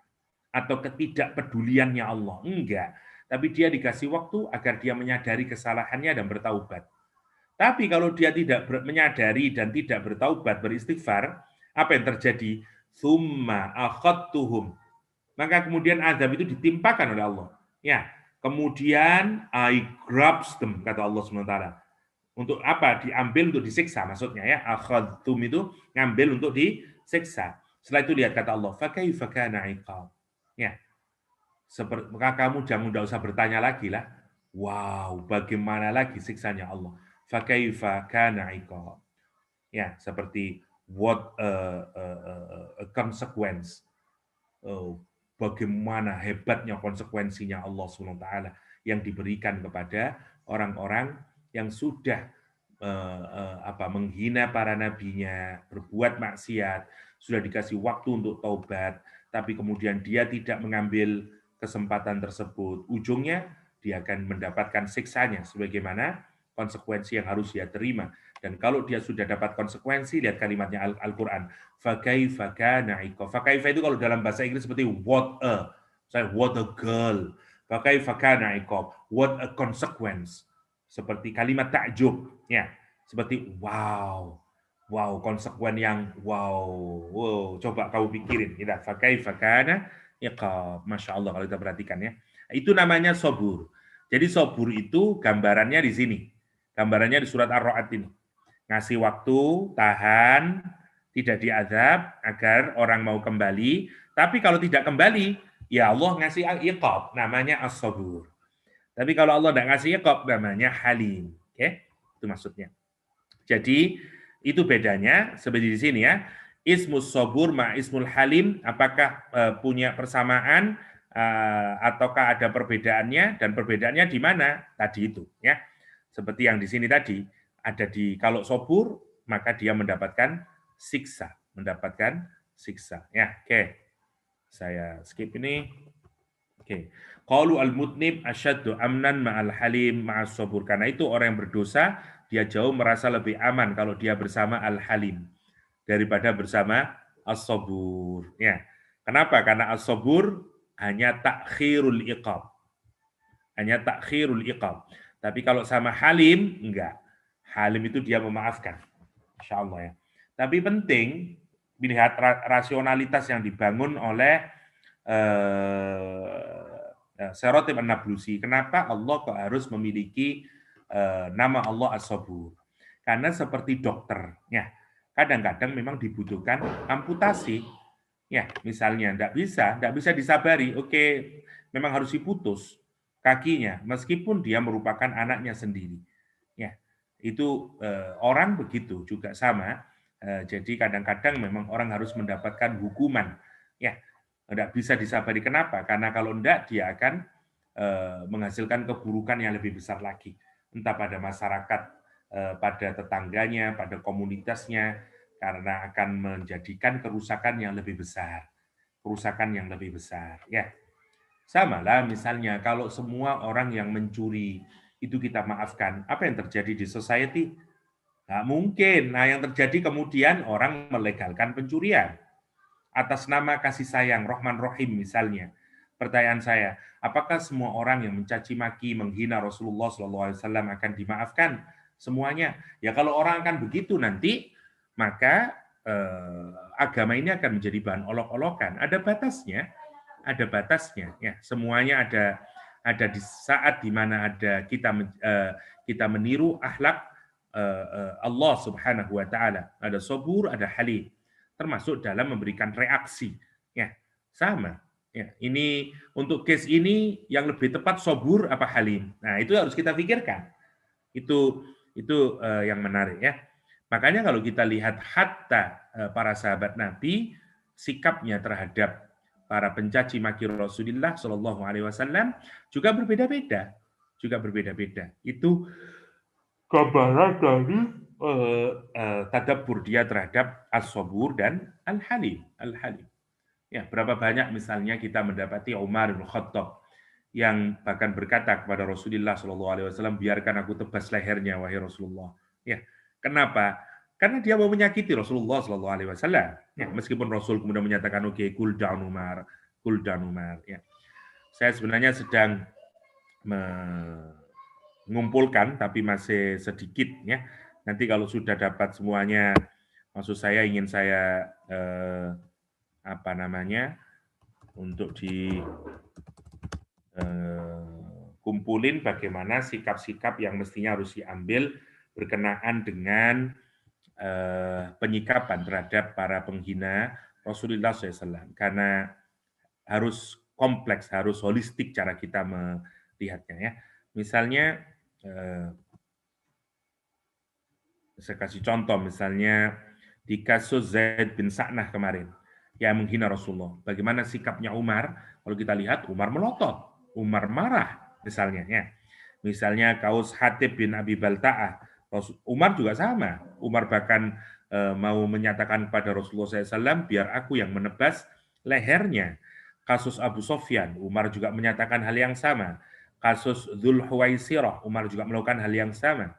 atau ketidakpeduliannya Allah. Enggak. Tapi dia dikasih waktu agar dia menyadari kesalahannya dan bertaubat. Tapi kalau dia tidak menyadari dan tidak bertaubat, beristighfar, apa yang terjadi? Summa akhadtuhum. Maka kemudian azab itu ditimpakan oleh Allah. Ya, kemudian I grabs them, kata Allah SWT. Untuk apa? Diambil untuk disiksa maksudnya ya. Akhadtum itu ngambil untuk disiksa. Setelah itu lihat kata Allah, fakaifa kana iqab. Ya, maka kamu jangan tidak usah bertanya lagi lah. Wow, bagaimana lagi siksanya Allah? Fakaifa kana iqab. Ya, seperti what a consequence. Bagaimana hebatnya konsekuensinya Allah SWT yang diberikan kepada orang-orang yang sudah menghina para nabinya, berbuat maksiat, sudah dikasih waktu untuk taubat, tapi kemudian dia tidak mengambil kesempatan tersebut. Ujungnya dia akan mendapatkan siksanya sebagaimana konsekuensi yang harus dia terima. Dan kalau dia sudah dapat konsekuensi, lihat kalimatnya Al-Quran. Fakaifa kana iqab. Fakaifa itu kalau dalam bahasa Inggris seperti what a. Misalnya what a girl. Fakaifa kana iqab. What a consequence. Seperti kalimat takjub. Ya, seperti wow. Wow, konsekuen yang wow. Wow, coba kamu pikirin. Kita fakaifa kana iqab. Masya Allah kalau kita perhatikan ya. Itu namanya sobur. Jadi sobur itu gambarannya di sini. Gambarannya di surat Ar-Ra'd ini. Ngasih waktu, tahan, tidak diazab agar orang mau kembali. Tapi kalau tidak kembali, ya Allah ngasih iqab, namanya as-sabur. Tapi kalau Allah tidak ngasih iqab, namanya halim. Oke? Itu maksudnya. Jadi, itu bedanya seperti di sini ya. Ismus sabur ma ismul halim, apakah punya persamaan ataukah ada perbedaannya, dan perbedaannya di mana? Tadi itu ya. Seperti yang di sini tadi, ada di kalau sabur maka dia mendapatkan siksa, ya. Oke. Saya skip ini. Oke. Qalu al-mutnib asyaddu amnan ma'al halim ma'as sabur. Karena itu orang yang berdosa dia jauh merasa lebih aman kalau dia bersama al-halim daripada bersama as-sabur. Ya. Kenapa? Karena as-sabur hanya takhirul iqab. Hanya takhirul iqab. Tapi kalau sama halim, enggak. Halim itu dia memaafkan. Insya Allah ya. Tapi penting melihat rasionalitas yang dibangun oleh Serotib An-Nablusi. Kenapa Allah kok harus memiliki nama Allah As-Sabur? Karena seperti dokter, ya, kadang-kadang memang dibutuhkan amputasi. Ya, misalnya enggak bisa disabari. Oke, memang harus diputus kakinya, meskipun dia merupakan anaknya sendiri. Ya, itu orang begitu juga sama. Jadi kadang-kadang memang orang harus mendapatkan hukuman. Ya, tidak bisa disabari. Kenapa? Karena kalau enggak dia akan menghasilkan keburukan yang lebih besar lagi. Entah pada masyarakat, pada tetangganya, pada komunitasnya, karena akan menjadikan kerusakan yang lebih besar. Kerusakan yang lebih besar. Ya, sama lah misalnya kalau semua orang yang mencuri itu kita maafkan, apa yang terjadi di society? Nggak mungkin. Nah, yang terjadi kemudian orang melegalkan pencurian atas nama kasih sayang, Rahman Rahim misalnya. Pertanyaan saya, apakah semua orang yang mencaci maki, menghina Rasulullah SAW akan dimaafkan semuanya? Ya kalau orang akan begitu nanti, maka agama ini akan menjadi bahan olok-olokan. Ada batasnya. Ya, semuanya ada di saat di mana ada kita meniru akhlak Allah Subhanahu wa taala. Ada sabur, ada halim. Termasuk dalam memberikan reaksi. Ya, sama. Ya, ini untuk case ini yang lebih tepat sabur apa halim. Nah, itu harus kita pikirkan. Itu yang menarik ya. Makanya kalau kita lihat hatta para sahabat Nabi sikapnya terhadap para pencaci maki Rasulullah Shallallahu Alaihi Wasallam juga berbeda-beda. Itu gambaran dari tadabbur dia terhadap as-sabur dan al-halim. Ya, berapa banyak misalnya kita mendapati Umar bin Khattab yang bahkan berkata kepada Rasulullah SAW, biarkan aku tebas lehernya, wahai Rasulullah. Ya, kenapa? Karena dia mau menyakiti Rasulullah SAW. Ya, meskipun Rasul kemudian menyatakan, oke, cool down Umar, Cool down Umar. Ya. Saya sebenarnya sedang mengumpulkan, tapi masih sedikit ya. Nanti kalau sudah dapat semuanya, maksud saya ingin saya untuk kumpulin bagaimana sikap-sikap yang mestinya harus diambil berkenaan dengan penyikapan terhadap para penghina Rasulullah SAW. Karena harus kompleks, harus holistik cara kita melihatnya ya. Misalnya, saya kasih contoh, misalnya di kasus Zaid bin Sa'nah kemarin, yang menghina Rasulullah. Bagaimana sikapnya Umar? Kalau kita lihat, Umar melotot, Umar marah, misalnya ya. Misalnya kasus Hatib bin Abi Balta'ah, Umar juga sama. Umar bahkan mau menyatakan kepada Rasulullah SAW, biar aku yang menebas lehernya. Kasus Abu Sofyan, Umar juga menyatakan hal yang sama. Kasus Dzul Huwaisirah, Umar juga melakukan hal yang sama.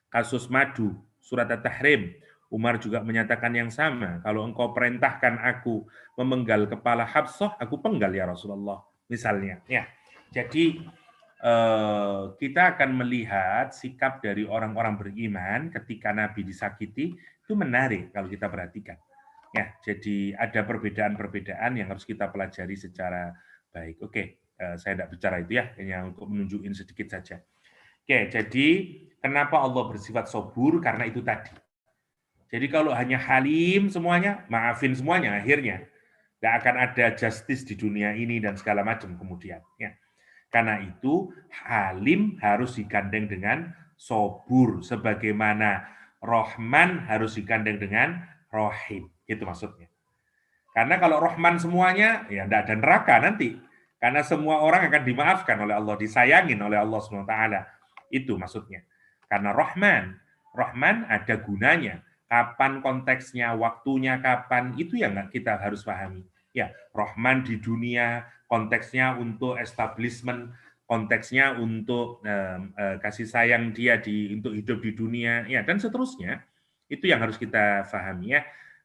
Kasus Madu, surat At-Tahrim, Umar juga menyatakan yang sama. Kalau engkau perintahkan aku memenggal kepala Habsah, aku penggal ya Rasulullah. Misalnya, ya. Jadi kita akan melihat sikap dari orang-orang beriman ketika Nabi disakiti itu menarik kalau kita perhatikan. Ya, jadi ada perbedaan-perbedaan yang harus kita pelajari secara baik. Oke, saya tidak bicara itu ya, hanya untuk menunjukin sedikit saja. Oke, jadi kenapa Allah bersifat sabur? Karena itu tadi. Jadi kalau hanya halim semuanya, maafin semuanya akhirnya. Tidak akan ada justice di dunia ini dan segala macam kemudian. Ya. Karena itu halim harus digandeng dengan sabur. Sebagaimana Rahman harus digandeng dengan Rahim. Itu maksudnya. Karena kalau Rahman semuanya, ya tidak ada neraka nanti. Karena semua orang akan dimaafkan oleh Allah, disayangin oleh Allah SWT. Itu maksudnya. Karena Rahman ada gunanya. Kapan konteksnya, waktunya kapan, itu yang kita harus pahami. Ya, Rahman di dunia, konteksnya untuk establishment, konteksnya untuk kasih sayang dia untuk hidup di dunia, ya dan seterusnya. Itu yang harus kita pahami ya.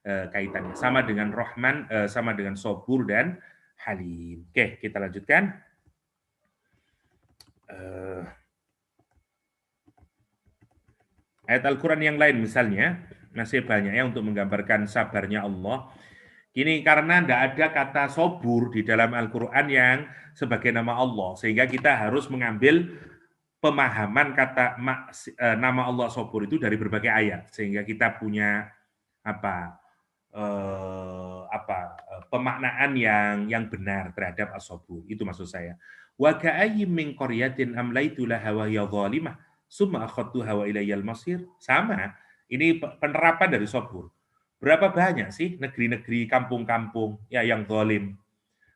Kaitannya sama dengan Rahman, sama dengan Sobur dan Halim. Oke, kita lanjutkan. Ayat Al-Quran yang lain misalnya, masih banyak ya untuk menggambarkan sabarnya Allah. Ini karena tidak ada kata sobur di dalam Al-Quran yang sebagai nama Allah, sehingga kita harus mengambil pemahaman kata nama Allah sobur itu dari berbagai ayat, sehingga kita punya pemaknaan yang benar terhadap as-sabur. Itu maksud saya. Wa ka'ayyim min qaryatin amlaitu laha wa hiya zalimah summa akhadtuha wa ilayyal masir. Sama. Ini penerapan dari sabur. Berapa banyak sih negeri-negeri, kampung-kampung ya yang zalim.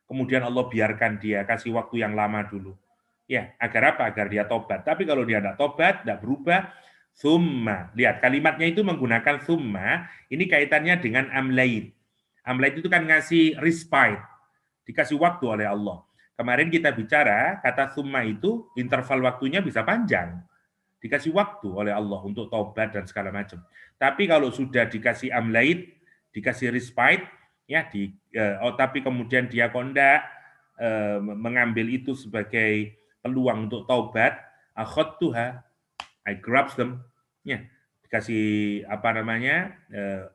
Kemudian Allah biarkan dia, kasih waktu yang lama dulu. Ya, agar apa? Agar dia tobat. Tapi kalau dia tidak tobat, tidak berubah, summa. Lihat, kalimatnya itu menggunakan summa, ini kaitannya dengan amlait. Amlait itu kan ngasih respite, dikasih waktu oleh Allah. Kemarin kita bicara, kata summa itu interval waktunya bisa panjang. Dikasih waktu oleh Allah untuk tobat dan segala macam. Tapi kalau sudah dikasih amlait, dikasih respite, ya tapi kemudian dia kondak mengambil itu sebagai peluang untuk taubat, akhadtuha, I grab them, ya dikasih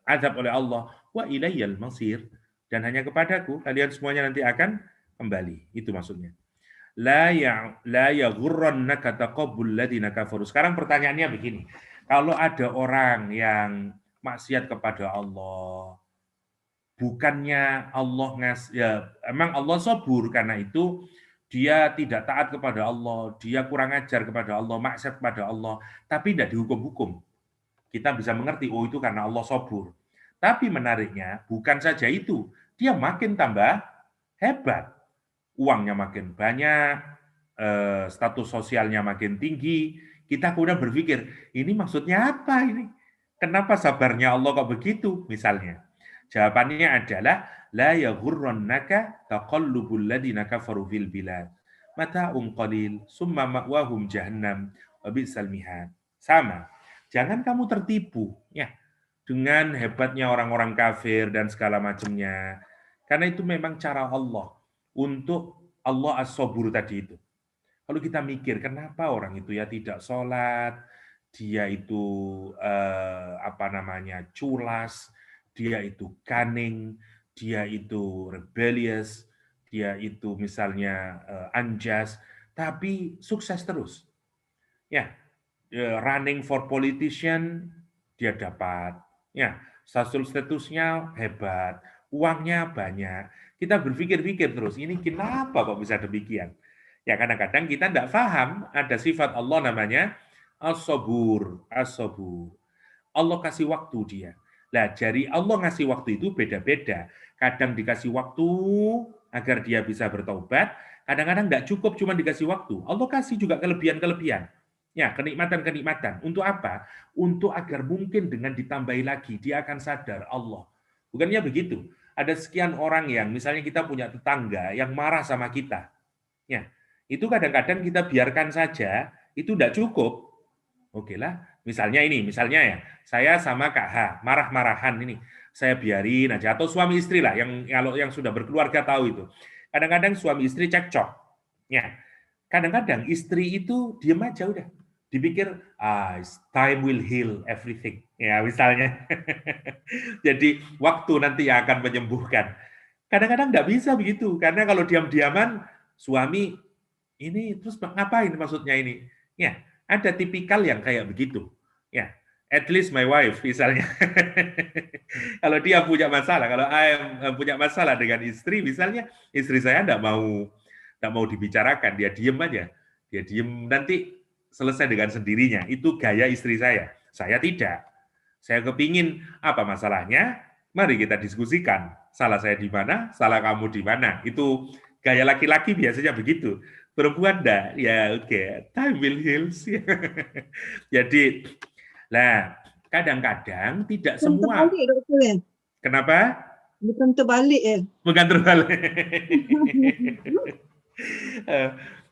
azab oleh Allah, wa ilayyal masir, dan hanya kepadaku kalian semuanya nanti akan kembali. Itu maksudnya. La yaghurrannaka taqabbul ladina kafaru. Sekarang pertanyaannya begini. Kalau ada orang yang maksiat kepada Allah, bukannya Allah emang Allah sabur karena itu dia tidak taat kepada Allah, dia kurang ajar kepada Allah, maksiat kepada Allah, tapi tidak dihukum-hukum. Kita bisa mengerti, oh itu karena Allah sabur. Tapi menariknya, bukan saja itu, dia makin tambah hebat. Uangnya makin banyak, status sosialnya makin tinggi, kita kemudian berpikir, ini maksudnya apa ini? Kenapa sabarnya Allah kok begitu, misalnya? Jawabannya adalah, la yaghurrannaka taqallubul ladina kafaru fil bilad. Mata'un qalil, summa ma'wahum jahannam, wa bi'sal mihad. Sama. Jangan kamu tertipu ya dengan hebatnya orang-orang kafir dan segala macamnya. Karena itu memang cara Allah untuk Allah as-sabur tadi itu. Kalau kita mikir kenapa orang itu ya tidak sholat, dia itu culas, dia itu cunning, dia itu rebellious, dia itu misalnya unjust, tapi sukses terus. Ya, running for politician dia dapat. Ya, statusnya hebat, uangnya banyak. Kita berpikir-pikir terus, ini kenapa kok bisa demikian? Ya kadang-kadang kita tidak paham ada sifat Allah namanya as-sabur, as-sabur. Allah kasih waktu dia. Lah, jadi Allah ngasih waktu itu beda-beda. Kadang dikasih waktu agar dia bisa bertobat, kadang-kadang tidak cukup cuma dikasih waktu. Allah kasih juga kelebihan-kelebihan. Ya, kenikmatan-kenikmatan. Untuk apa? Untuk agar mungkin dengan ditambahi lagi, dia akan sadar Allah. Bukannya begitu. Ada sekian orang yang misalnya kita punya tetangga yang marah sama kita. Ya, itu kadang-kadang kita biarkan saja, itu tidak cukup. Oke lah, misalnya ya, saya sama Kak H, marah-marahan ini, saya biarin aja, atau suami istri lah, kalau yang sudah berkeluarga tahu itu. Kadang-kadang suami istri cekcok. Ya, kadang-kadang istri itu diam aja udah. Dipikir, time will heal everything. Ya, misalnya. Jadi, waktu nanti yang akan menyembuhkan. Kadang-kadang nggak bisa begitu, karena kalau diam-diaman, suami, ini terus ngapain maksudnya ini? Ya, ada tipikal yang kayak begitu. Ya, at least my wife misalnya. Kalau dia punya masalah, kalau saya punya masalah dengan istri, misalnya istri saya enggak mau dibicarakan, dia diem aja. Dia diem, nanti selesai dengan sendirinya. Itu gaya istri saya. Saya tidak. Saya kepingin apa masalahnya? Mari kita diskusikan. Salah saya di mana, salah kamu di mana. Itu gaya laki-laki biasanya begitu. Perempuan enggak, ya oke, time will heal. Jadi, lah kadang-kadang tidak
Bukan
semua.
terbalik, doktor.
Kenapa?
Bukan terbalik ya.
Bukan terbalik.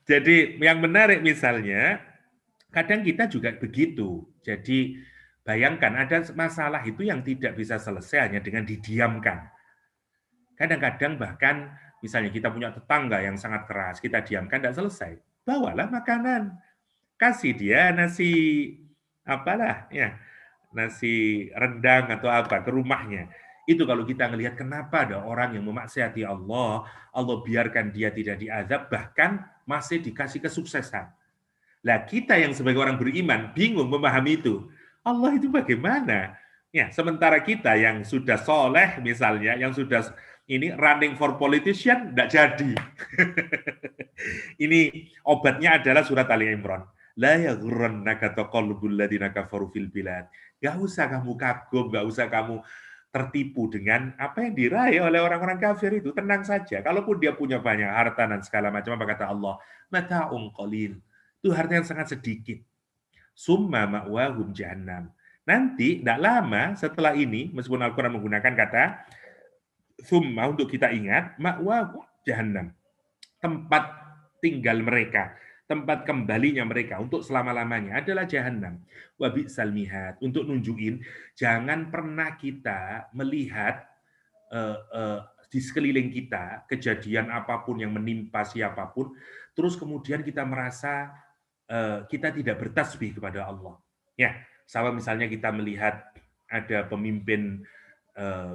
Jadi yang menarik misalnya, kadang kita juga begitu. Jadi bayangkan ada masalah itu yang tidak bisa selesai hanya dengan didiamkan. Kadang-kadang bahkan misalnya kita punya tetangga yang sangat keras, kita diamkan tidak selesai. Bawalah makanan. Kasih dia nasi apalah ya, nasi rendang atau apa ke rumahnya. Itu kalau kita melihat kenapa ada orang yang memaksiati Allah, Allah biarkan dia tidak diazab, bahkan masih dikasih kesuksesan. Lah kita yang sebagai orang beriman bingung memahami itu. Allah itu bagaimana? Ya, sementara kita yang sudah soleh misalnya, yang sudah ini running for politician, tidak jadi. Ini obatnya adalah surat Ali Imran. La yaghurrannaka taqallubul ladzina kafaru fil bilad. Enggak usah kamu kagum, enggak usah kamu tertipu dengan apa yang diraih oleh orang-orang kafir itu. Tenang saja. Kalaupun dia punya banyak harta dan segala macam, apa kata Allah? Mata'un qalil. Itu harta yang sangat sedikit. Summa ma'wahum jahannam. Nanti tidak lama setelah ini, meskipun Al-Quran menggunakan kata summa untuk kita ingat, ma'wahum jahannam. Tempat tinggal mereka, tempat kembalinya mereka untuk selama-lamanya adalah jahanam. Wa bi'sal mihad. Untuk nunjukin, jangan pernah kita melihat di sekeliling kita kejadian apapun yang menimpa siapapun, terus kemudian kita merasa kita tidak bertasbih kepada Allah. Ya, sama misalnya kita melihat ada pemimpin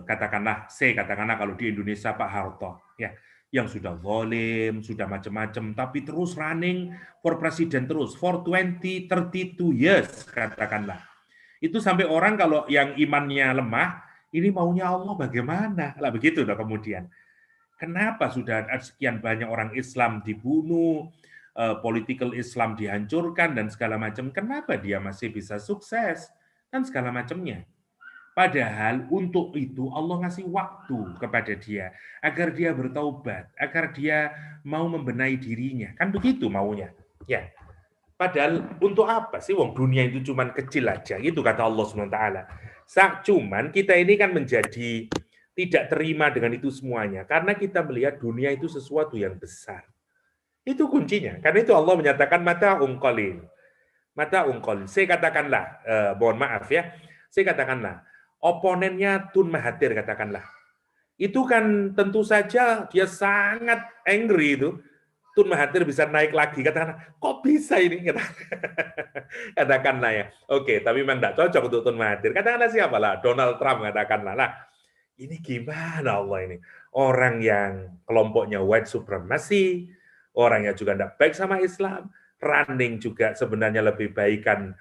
katakanlah kalau di Indonesia Pak Harto, ya, yang sudah zalim, sudah macam-macam, tapi terus running for presiden terus, for 32 years, katakanlah. Itu sampai orang kalau yang imannya lemah, ini maunya Allah bagaimana? Lah begitu dah kemudian. Kenapa sudah sekian banyak orang Islam dibunuh, political Islam dihancurkan, dan segala macam. Kenapa dia masih bisa sukses? Dan segala macamnya. Padahal untuk itu Allah ngasih waktu kepada dia agar dia bertaubat, agar dia mau membenahi dirinya. Kan begitu maunya. Ya. Padahal untuk apa sih wong dunia itu cuman kecil aja, itu kata Allah SWT. Cuman kita ini kan menjadi tidak terima dengan itu semuanya karena kita melihat dunia itu sesuatu yang besar. Itu kuncinya. Karena itu Allah menyatakan mata qalil. Mata qalil. Saya katakanlah, mohon maaf ya, saya katakanlah oponennya Tun Mahathir katakanlah. itu kan tentu saja dia sangat angry itu. Tun Mahathir bisa naik lagi, katakan, kok bisa ini? Katakanlah ya, oke, tapi memang tidak cocok untuk Tun Mahathir. Katakanlah siapa lah, Donald Trump, katakanlah. Lah, ini gimana Allah ini? Orang yang kelompoknya white supremacy, orang yang juga tidak baik sama Islam, running juga sebenarnya lebih baikan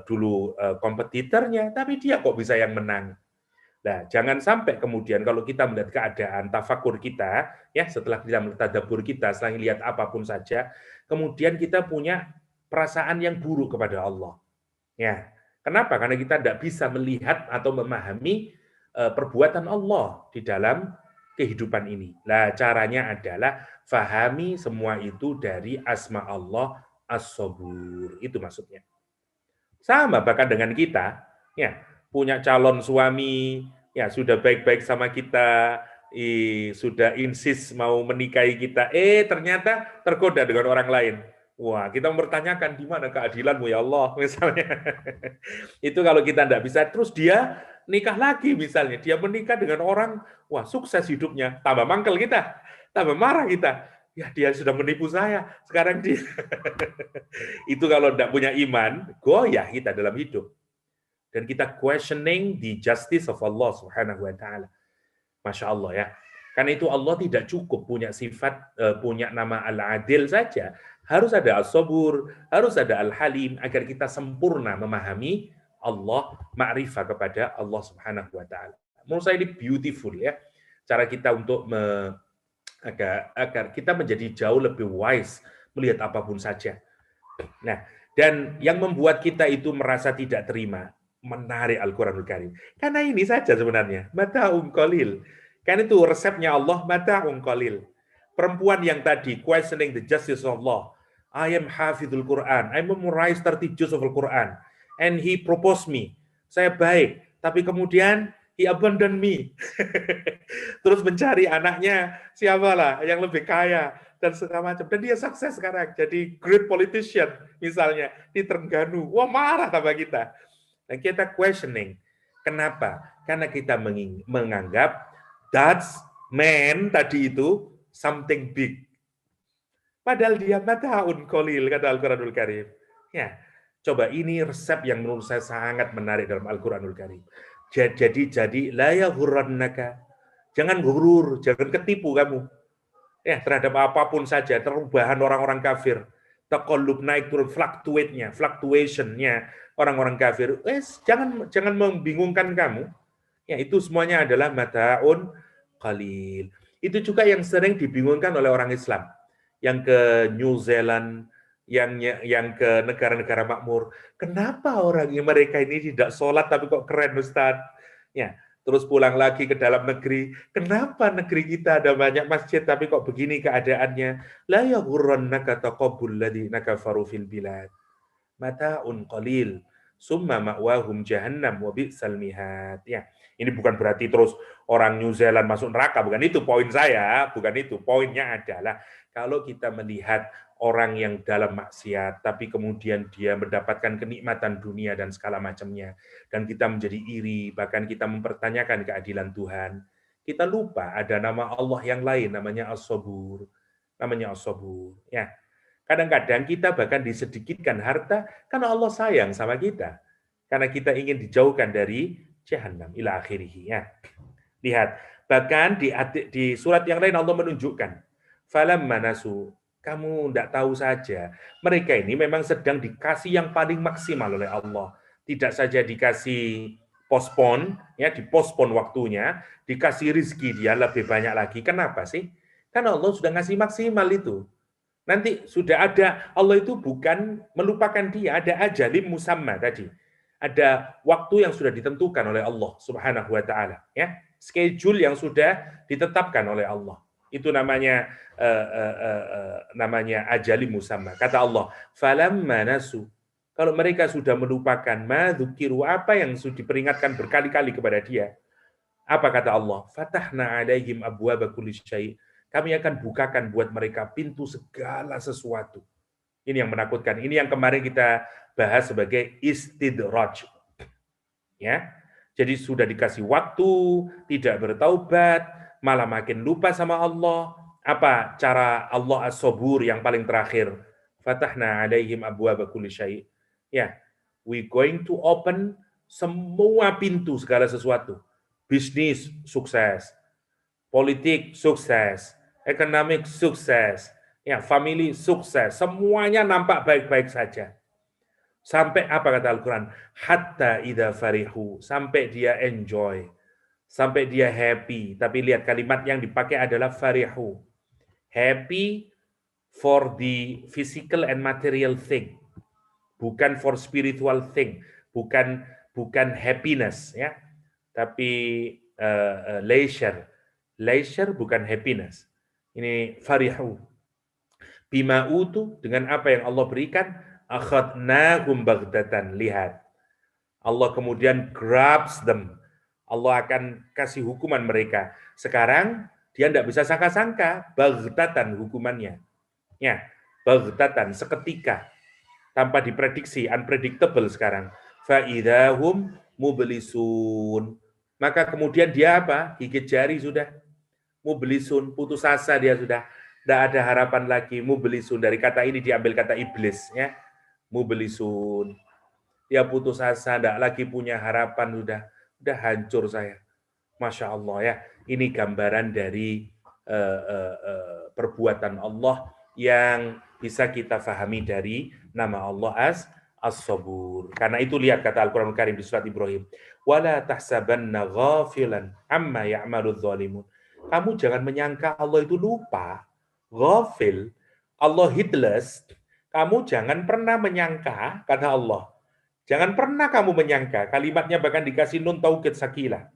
dulu kompetitornya, tapi dia kok bisa yang menang? Nah, jangan sampai kemudian kalau kita melihat keadaan tafakur kita, ya setelah kita melihat tadabbur kita, setelah lihat apapun saja, kemudian kita punya perasaan yang buruk kepada Allah. Ya, kenapa? Karena kita tidak bisa melihat atau memahami perbuatan Allah di dalam kehidupan ini. Nah, caranya adalah fahami semua itu dari asma Allah as-sabur. Itu maksudnya. Sama bahkan dengan kita, ya punya calon suami, ya sudah baik-baik sama kita, sudah insist mau menikahi kita, ternyata tergoda dengan orang lain. Wah, kita mempertanyakan di mana keadilanmu ya Allah, misalnya. Itu kalau kita tidak bisa, terus dia nikah lagi misalnya, dia menikah dengan orang, wah sukses hidupnya, tambah mangkel kita, tambah marah kita. Ya dia sudah menipu saya, sekarang dia. Itu kalau tidak punya iman, goyah kita dalam hidup. Dan kita questioning the justice of Allah Subhanahu wa taala. Masya Allah ya. Karena itu Allah tidak cukup punya sifat, punya nama Al-Adil saja. Harus ada As-Sabur, harus ada Al-Halim, agar kita sempurna memahami Allah, ma'rifah kepada Allah Subhanahu wa taala. Menurut saya ini beautiful ya. Cara kita untuk agar kita menjadi jauh lebih wise melihat apapun saja. Nah, dan yang membuat kita itu merasa tidak terima, menarik Al-Quranul Karim. Karena ini saja sebenarnya, mata'um qalil. Kan itu resepnya Allah, mata'um qalil. Perempuan yang tadi questioning the justice of Allah. I am hafidhul Quran, I memorize 30 juz of Al-Quran, and he proposed me. Saya baik, tapi kemudian he abandoned me. Terus mencari anaknya siapalah yang lebih kaya dan segala macam. Dan dia sukses sekarang jadi great politician misalnya di Terengganu. Wah marah tambah kita. Dan kita questioning. Kenapa? Karena kita menganggap that man tadi itu something big. Padahal dia mata'un qalil, kata Al-Quranul Karim. Ya, coba ini resep yang menurut saya sangat menarik dalam Al-Quranul Karim. Jadi la yaghurrannaka. Jangan gurur, jangan ketipu kamu. Ya, terhadap apapun saja, perubahan orang-orang kafir. Taqallub naik turun, fluctuation-nya orang-orang kafir. Jangan membingungkan kamu. Ya, itu semuanya adalah mata'un qalil. Itu juga yang sering dibingungkan oleh orang Islam. Yang ke New Zealand, yang ke negara-negara makmur. Kenapa mereka ini tidak sholat tapi kok keren Ustaz? Ya, terus pulang lagi ke dalam negeri. Kenapa negeri kita ada banyak masjid tapi kok begini keadaannya? La yaghurrannaka taqabbul ladzina kafaru fil bilad. Mata'un qalil. Summa ma'wahum jahannam wa bi'sal mihad. Ya, ini bukan berarti terus orang New Zealand masuk neraka, bukan itu poin saya, bukan itu. Poinnya adalah kalau kita melihat orang yang dalam maksiat, tapi kemudian dia mendapatkan kenikmatan dunia dan segala macamnya, dan kita menjadi iri, bahkan kita mempertanyakan keadilan Tuhan, kita lupa ada nama Allah yang lain, namanya As-Sabur. Namanya As-Sabur. Ya. Kadang-kadang kita bahkan disedikitkan harta karena Allah sayang sama kita. Karena kita ingin dijauhkan dari Jahannam ila akhirih. Ya. Lihat, bahkan di surat yang lain Allah menunjukkan, falamma nasu, kamu tidak tahu saja, mereka ini memang sedang dikasih yang paling maksimal oleh Allah. Tidak saja dikasih postpone, ya dipospon waktunya, dikasih rizki dia lebih banyak lagi. Kenapa sih? Karena Allah sudah ngasih maksimal itu. Nanti sudah ada, Allah itu bukan melupakan dia, ada ajalim musamma tadi. Ada waktu yang sudah ditentukan oleh Allah Subhanahu wa taala, ya. Schedule yang sudah ditetapkan oleh Allah. Itu namanya ajali musamma. Kata Allah, falamma nasu. Kalau mereka sudah melupakan madzukiru, apa yang sudah diperingatkan berkali-kali kepada dia. Apa kata Allah? Fatahna alaihim abwaaba kulli syai'. Kami akan bukakan buat mereka pintu segala sesuatu. Ini yang menakutkan. Ini yang kemarin kita bahas sebagai istidraj. Ya. Jadi sudah dikasih waktu, tidak bertaubat, malah makin lupa sama Allah. Apa cara Allah as-sabur yang paling terakhir? Fatahna alaihim abwaaba kulli syai'. Ya, we going to open semua pintu segala sesuatu. Bisnis sukses, politik sukses, ekonomi sukses, ya family sukses, semuanya nampak baik-baik saja. Sampai apa kata Al-Quran? Hatta idza farihu, sampai dia enjoy, sampai dia happy. Tapi lihat kalimat yang dipakai adalah farihu. Happy for the physical and material thing, bukan for spiritual thing, bukan happiness ya, tapi leisure bukan happiness. Ini farihu bima utu, dengan apa yang Allah berikan, akhadnahum baghdatan, lihat Allah kemudian grabs them, Allah akan kasih hukuman mereka. Sekarang dia tidak bisa sangka-sangka, baghdatan hukumannya ya, baghdatan, seketika, tanpa diprediksi, unpredictable sekarang. Fa'idahum mublisun, maka kemudian dia apa? Gigit jari sudah. Mublisun, putus asa dia sudah. Tidak ada harapan lagi. Mublisun, dari kata ini diambil kata iblis ya. Mublisun, dia putus asa, tidak lagi punya harapan, sudah hancur saya. Masya Allah ya. Ini gambaran dari perbuatan Allah yang bisa kita fahami dari nama Allah as-sabur. Karena itu lihat kata Al-Quran Karim di surat Ibrahim, wala tahsabanna ghafilan amma ya'maludz zalimun. Kamu jangan menyangka Allah itu lupa, ghafil, Allah heedless. Kamu jangan pernah menyangka, kata Allah. Jangan pernah kamu menyangka, kalimatnya bahkan dikasih nun taukid sakilah.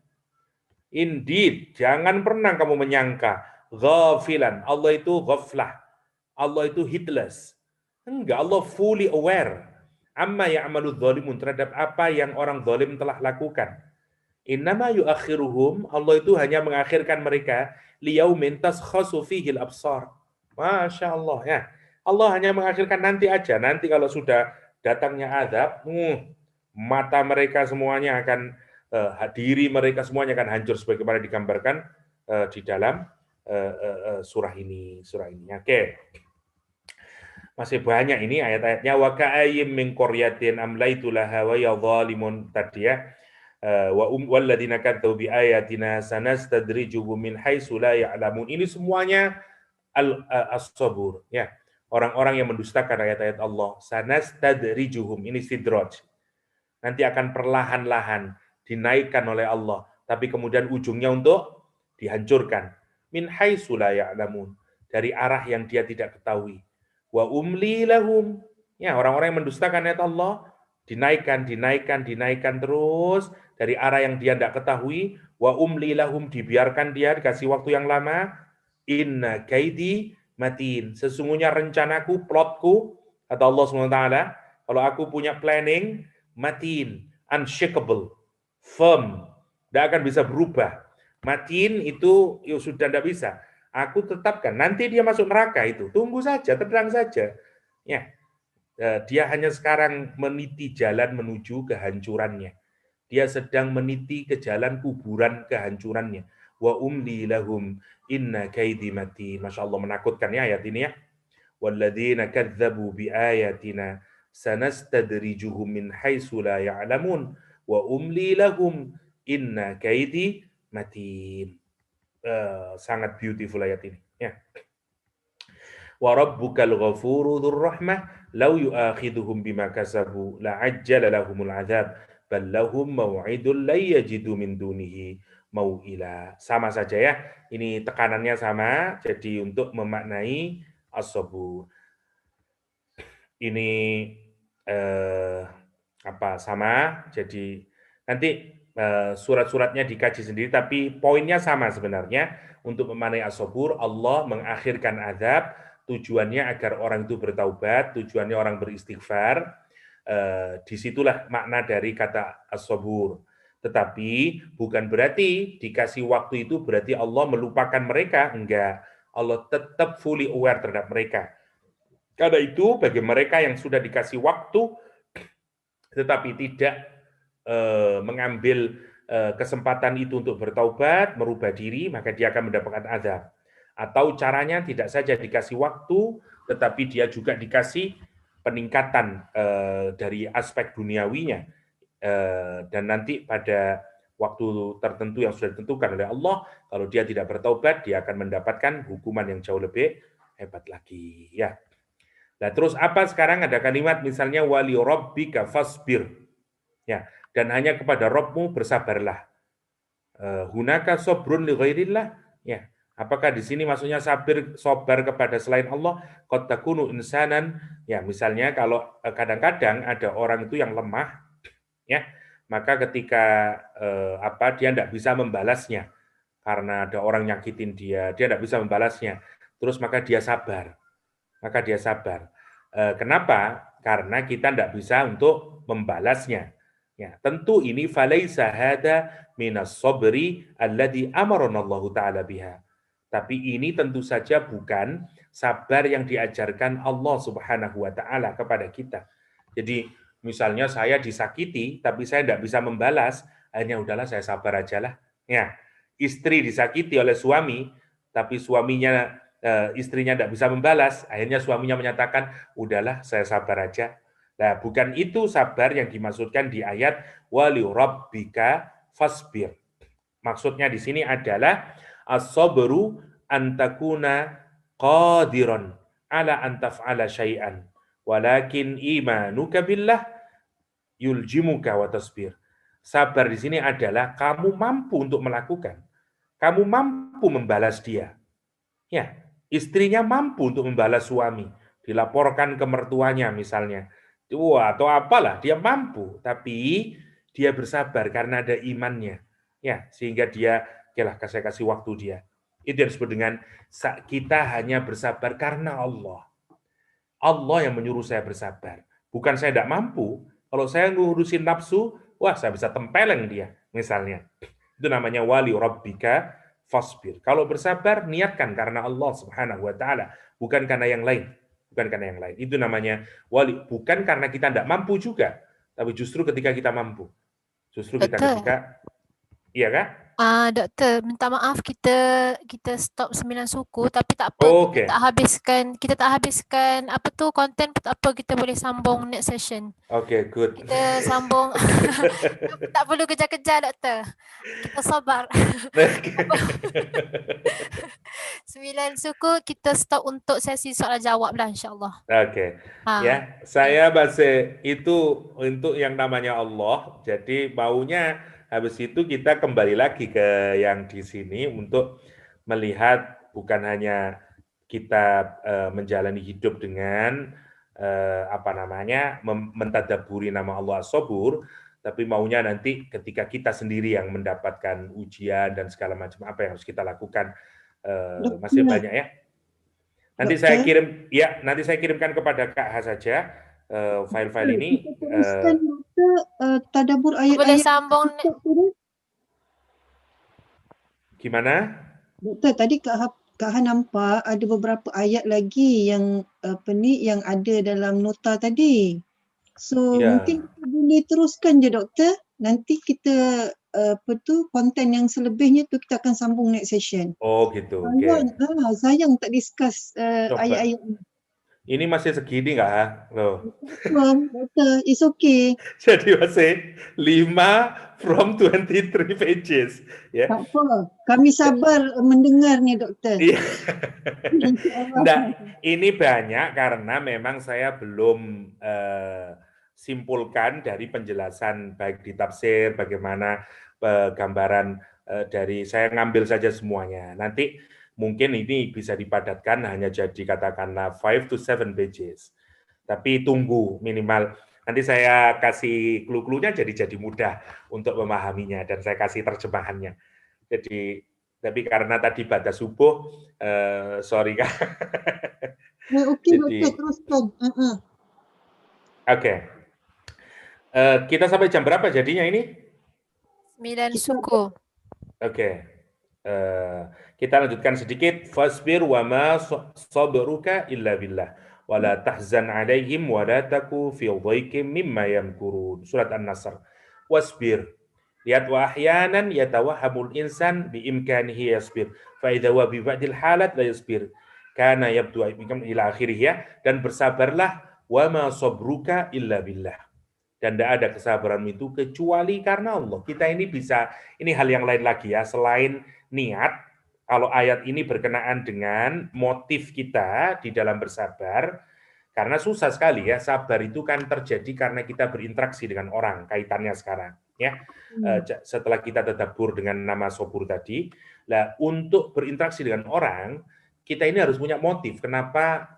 Indeed, jangan pernah kamu menyangka, ghafilan, Allah itu ghaflah, Allah itu heedless. Enggak, Allah fully aware amma ya'maludz zalimun, terhadap apa yang orang zalim telah lakukan. Innama yuakhiruhum, Allah itu hanya mengakhirkan mereka liyaumin taskhasu fihil absar. Masya Allah ya. Allah hanya mengakhirkan nanti aja. Nanti kalau sudah datangnya azab, mata mereka semuanya akan diri mereka semuanya akan hancur sebagaimana digambarkan di dalam surah ini. Oke. Masih banyak ini ayat-ayatnya. Wa ka'ayyim min qaryatin amlaitu laha wa ya zalimun, tadi ya. Wa walladzina kadzdzabu bi ayatina sanastadrijuhum min haitsu la ya'lamun. Ini semuanya as-sabur ya. Orang-orang yang mendustakan ayat-ayat Allah. Sanastadrijuhum, ini istidraj. Nanti akan perlahan-lahan dinaikkan oleh Allah, tapi kemudian ujungnya untuk dihancurkan. Min haitsu la ya'lamun, dari arah yang dia tidak ketahui. Wa umli lahum, ya, orang-orang yang mendustakan ayat Allah dinaikkan terus dari arah yang dia tidak ketahui. Wa umli lahum, dibiarkan dia, dikasih waktu yang lama. Inna kaidi matin, sesungguhnya rencanaku, plotku, kata Allah SWT, kalau aku punya planning, matin, unshakable, firm, tidak akan bisa berubah. Matin itu ya sudah tidak bisa. Aku tetapkan, nanti dia masuk neraka itu, tunggu saja, tenang saja. Ya, dia hanya sekarang meniti jalan menuju kehancurannya. Dia sedang meniti ke jalan kuburan kehancurannya. Wa umli lahum inna kaidi matin. Masya Allah, menakutkan ya ayat ini ya. Walladzina kadzdzabu bi ayatina sanastadrijuhum min haitsu la ya'lamun wa umli lahum inna kaidi matin. Sangat beautiful ayat ini ya. Wa rabbukal ghafuru dzur rahmah law yu'akhidhuhum bima kasabu la'ajjala lahumul 'adzab bal lahum mau'idun la yajidu min dunihi mau'ila. Sama saja ya. Ini tekanannya sama, jadi untuk memaknai as-sabur. Ini sama, jadi nanti surat-suratnya dikaji sendiri, tapi poinnya sama sebenarnya. Untuk memaknai as-sabur, Allah mengakhirkan azab, tujuannya agar orang itu bertaubat, tujuannya orang beristighfar. Disitulah makna dari kata as-sabur. Tetapi bukan berarti dikasih waktu itu berarti Allah melupakan mereka, enggak. Allah tetap fully aware terhadap mereka. Karena itu bagi mereka yang sudah dikasih waktu tetapi tidak mengambil kesempatan itu untuk bertaubat, merubah diri, maka dia akan mendapatkan azab. Atau caranya tidak saja dikasih waktu, tetapi dia juga dikasih peningkatan dari aspek duniawinya. Dan nanti pada waktu tertentu yang sudah ditentukan oleh Allah, kalau dia tidak bertaubat, dia akan mendapatkan hukuman yang jauh lebih hebat lagi. Ya. Nah, terus apa sekarang ada kalimat misalnya wali rabbika fasbir. Ya, dan hanya kepada Rabbmu bersabarlah. Hunaka sobrun li ghairillah. Ya. Apakah di sini maksudnya sabar kepada selain Allah? Qad takunu insanan. Ya, misalnya kalau kadang-kadang ada orang itu yang lemah, ya, maka ketika dia tidak bisa membalasnya karena ada orang nyakitin dia tidak bisa membalasnya. Terus maka dia sabar. Kenapa? Karena kita tidak bisa untuk membalasnya. Ya, tentu ini falaisa hada minas sabri alladhi amarana Allah taala biha. Tapi ini tentu saja bukan sabar yang diajarkan Allah Subhanahu wa taala kepada kita. Jadi misalnya saya disakiti tapi saya tidak bisa membalas, akhirnya udahlah saya sabar aja lah. Ya, istri disakiti oleh suami tapi istrinya tidak bisa membalas, akhirnya suaminya menyatakan, udahlah saya sabar aja. Nah, bukan itu sabar yang dimaksudkan di ayat wali rabbika fasbir. Maksudnya di sini adalah as-sabru antakuna qadiran ala an taf'ala syai'an walakin imanuka billah yuljimuka wa tasbir. Sabar di sini adalah kamu mampu untuk melakukan. Kamu mampu membalas dia. Ya, istrinya mampu untuk membalas suami, dilaporkan ke mertuanya misalnya. Atau apalah, dia mampu, tapi dia bersabar karena ada imannya. Ya, sehingga dia, okelah saya kasih waktu dia. Itu yang disebut dengan kita hanya bersabar karena Allah. Allah yang menyuruh saya bersabar. Bukan saya tidak mampu. Kalau saya ngurusin nafsu, wah saya bisa tempeleng dia, misalnya. Itu namanya wali rabbika fasbir. Kalau bersabar, niatkan karena Allah Subhanahu wa taala, bukan karena yang lain. Bukan karena yang lain. Itu namanya wali, bukan karena kita tidak mampu juga, tapi justru ketika kita mampu. Justru kita
Doktor.
ketika iya kah?
Doktor, minta maaf kita stop 9 suku tapi tak apa,
Oke.
kita tak habiskan apa tu konten, tak apa, kita boleh sambung next session.
Oke, good.
Kita sambung. Tak perlu kejar-kejar doktor. Kita sabar. 9 suku kita stop untuk sesi soal jawab lah insya-Allah.
Oke. Ya, saya masih itu untuk yang namanya Allah. Jadi maunya habis itu kita kembali lagi ke yang di sini untuk melihat bukan hanya kita menjalani hidup dengan mentadabburi nama Allah As-Sabur, tapi maunya nanti ketika kita sendiri yang mendapatkan ujian dan segala macam apa yang harus kita lakukan. Masih banyak ya. Nanti saya kirimkan kepada Kak Ha saja file-file ini.
Tadabbur ayat-ayat.
Boleh sambung.
Gimana?
Doktor, tadi Kak Ha nampak ada beberapa ayat lagi yang yang ada dalam nota tadi. So mungkin kita boleh teruskan je doktor. Nanti kita konten yang selebihnya tu kita akan sambung next session.
Oh gitu.
Sayang tak discuss ayat-ayat ni.
Ini masih segini nggak? Loh.
Doktor, it's okay.
Jadi masih 5 from 23 pages. Ya.
Tak apa. Kami sabar mendengar ni doktor.
Iya. Nggak, ini banyak karena memang saya belum simpulkan dari penjelasan baik di tafsir, bagaimana gambaran dari saya ngambil saja semuanya. Nanti mungkin ini bisa dipadatkan hanya jadi katakanlah 5 to 7 pages. Tapi tunggu minimal. Nanti saya kasih clue-cluenya jadi mudah untuk memahaminya dan saya kasih terjemahannya. Jadi tapi karena tadi batas subuh, sorry Kak.
Oke, doktor, teruskan.
Oke. Kita sampai jam berapa jadinya ini?
9 suku.
Oke. Kita lanjutkan sedikit. Fasbir wa ma sabruka illa billah wa la tahzan alaihim wa la taku fi dhaiqin mimma yamkurun. Surat An-Nasr. Wasbir. Lihat, wa ahyanan yatawahhamul insan bi imkanihi yasbir. Fa idza wa bi ba'dil halat la yasbir. Kana yabdu ila akhirih ya. Dan bersabarlah, wa ma sabruka illa billah. Dan tidak ada kesabaran itu kecuali karena Allah. Kita ini bisa, ini hal yang lain lagi ya, selain niat, kalau ayat ini berkenaan dengan motif kita di dalam bersabar, karena susah sekali ya, sabar itu kan terjadi karena kita berinteraksi dengan orang, kaitannya sekarang. Ya, setelah kita tadabbur dengan nama sobur tadi, lah untuk berinteraksi dengan orang, kita ini harus punya motif kenapa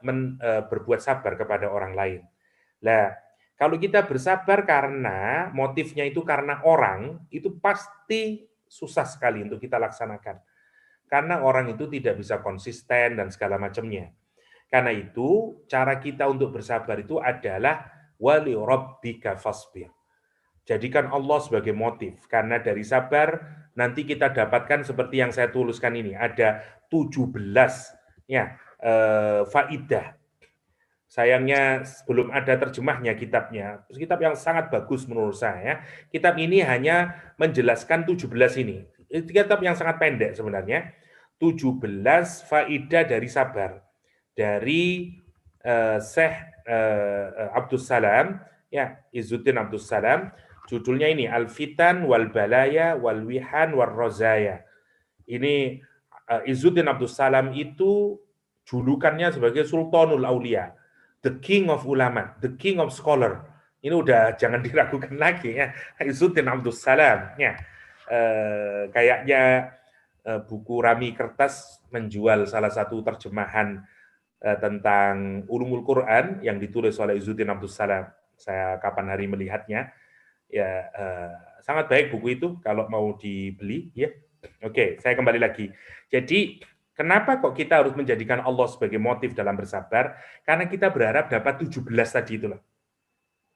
berbuat sabar kepada orang lain. Lah, kalau kita bersabar karena motifnya itu karena orang, itu pasti susah sekali untuk kita laksanakan. Karena orang itu tidak bisa konsisten dan segala macamnya. Karena itu, cara kita untuk bersabar itu adalah wali rabbika fasbir. Jadikan Allah sebagai motif, karena dari sabar nanti kita dapatkan seperti yang saya tuliskan ini, ada 17 ya faidah. Sayangnya belum ada terjemahnya kitabnya. Kitab yang sangat bagus menurut saya. Kitab ini hanya menjelaskan 17 ini. Kitab yang sangat pendek sebenarnya. 17 faidah dari sabar. Dari Syekh Abdus Salam, ya, Izzuddin Abdus Salam. Judulnya ini Al-Fitan wal Balaya wal Wihan wal Rozaya. Ini Izzuddin Abdus Salam itu julukannya sebagai Sultanul Aulia, the king of ulama, the king of scholar. Ini udah jangan diragukan lagi ya. Izzuddin Abdus Salam ya. Kayaknya buku Rami Kertas menjual salah satu terjemahan tentang Ulumul Quran yang ditulis oleh Izzuddin Abdus Salam. Saya kapan hari melihatnya. Ya, sangat baik buku itu kalau mau dibeli ya. Oke, saya kembali lagi. Jadi kenapa kok kita harus menjadikan Allah sebagai motif dalam bersabar? Karena kita berharap dapat 17 tadi itu loh.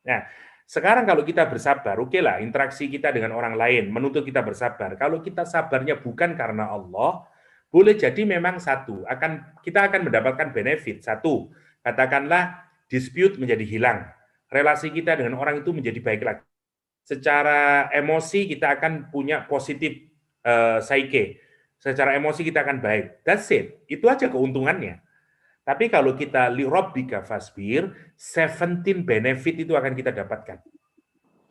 Nah, sekarang kalau kita bersabar, oke lah, interaksi kita dengan orang lain menuntut kita bersabar. Kalau kita sabarnya bukan karena Allah, boleh jadi memang kita akan mendapatkan benefit. Satu, katakanlah dispute menjadi hilang. Relasi kita dengan orang itu menjadi baik lagi. Secara emosi kita akan punya positif psyche. Secara emosi kita akan baik. That's it. Itu aja keuntungannya. Tapi kalau kita li rabbika fasbir, 17 benefit itu akan kita dapatkan.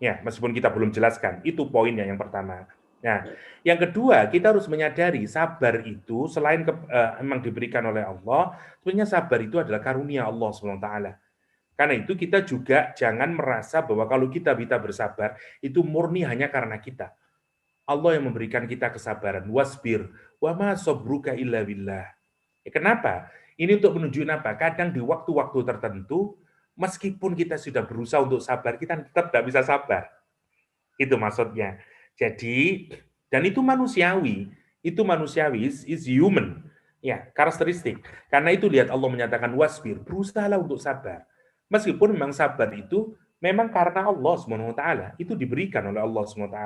Ya, meskipun kita belum jelaskan. Itu poinnya yang pertama. Nah, yang kedua, kita harus menyadari sabar itu selain memang diberikan oleh Allah, sebenarnya sabar itu adalah karunia Allah SWT. Karena itu kita juga jangan merasa bahwa kalau kita bisa bersabar, itu murni hanya karena kita. Allah yang memberikan kita kesabaran. Wasbir, wa ma sabruka illa billah. Kenapa? Ini untuk menunjukkan apa? Kadang di waktu-waktu tertentu, meskipun kita sudah berusaha untuk sabar, kita tetap tidak bisa sabar. Itu maksudnya. Jadi, dan itu manusiawi. Itu manusiawi, is human. Ya, karakteristik. Karena itu lihat Allah menyatakan wasbir, berusahalah untuk sabar. Meskipun memang sabar itu memang karena Allah SWT, itu diberikan oleh Allah SWT.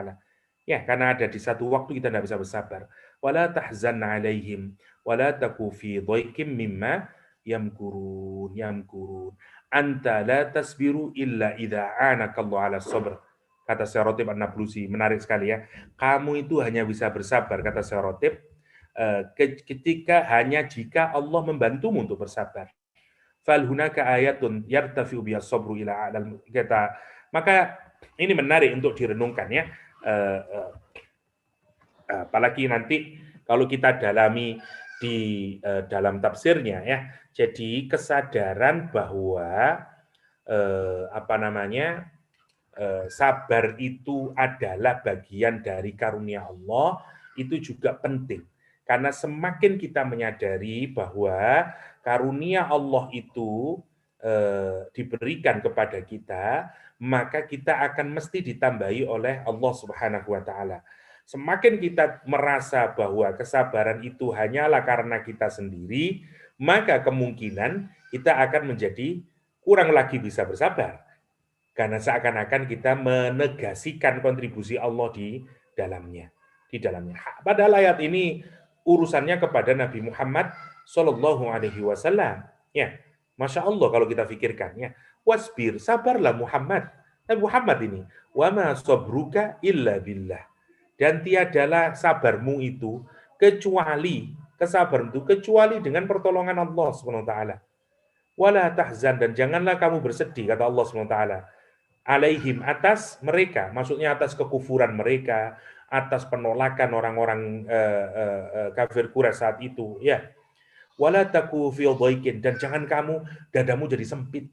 Ya, karena ada di satu waktu kita tidak bisa bersabar. Wala tahzan 'alaihim wala taku fi dhaikim mimma yamkurun. Anta la tasbiru illa idza 'anaka Allah 'ala sabr. Kata Syekh Ratib An-Nablusi, menarik sekali ya. Kamu itu hanya bisa bersabar, kata Syekh Ratib, ketika hanya jika Allah membantumu untuk bersabar. Fal hunaka ayatun yartafi'u biha sabru ila a'lal kata. Maka ini menarik untuk direnungkan ya. Apalagi nanti kalau kita dalami di dalam tafsirnya ya. Jadi kesadaran bahwa sabar itu adalah bagian dari karunia Allah itu juga penting. Karena semakin kita menyadari bahwa karunia Allah itu diberikan kepada kita, maka kita akan mesti ditambahi oleh Allah Subhanahu wa taala. Semakin kita merasa bahwa kesabaran itu hanyalah karena kita sendiri, maka kemungkinan kita akan menjadi kurang lagi bisa bersabar. Karena seakan-akan kita menegasikan kontribusi Allah di dalamnya. Padahal ayat ini urusannya kepada Nabi Muhammad Shallallahu Alaihi Wasallam. Ya, masya Allah kalau kita pikirkan ya, wasbir, sabarlah Muhammad. Nabi Muhammad ini, wa ma sabruka illa billah. Dan tiadalah sabarmu itu kecuali dengan pertolongan Allah Subhanahu wa taala. Wala tahzan, dan janganlah kamu bersedih, kata Allah Subhanahu wa taala, alaihim, atas mereka, maksudnya atas kekufuran mereka, atas penolakan orang-orang kafir Quraisy saat itu, ya. Wala taku fi dhaikin, dan jangan kamu dadamu jadi sempit.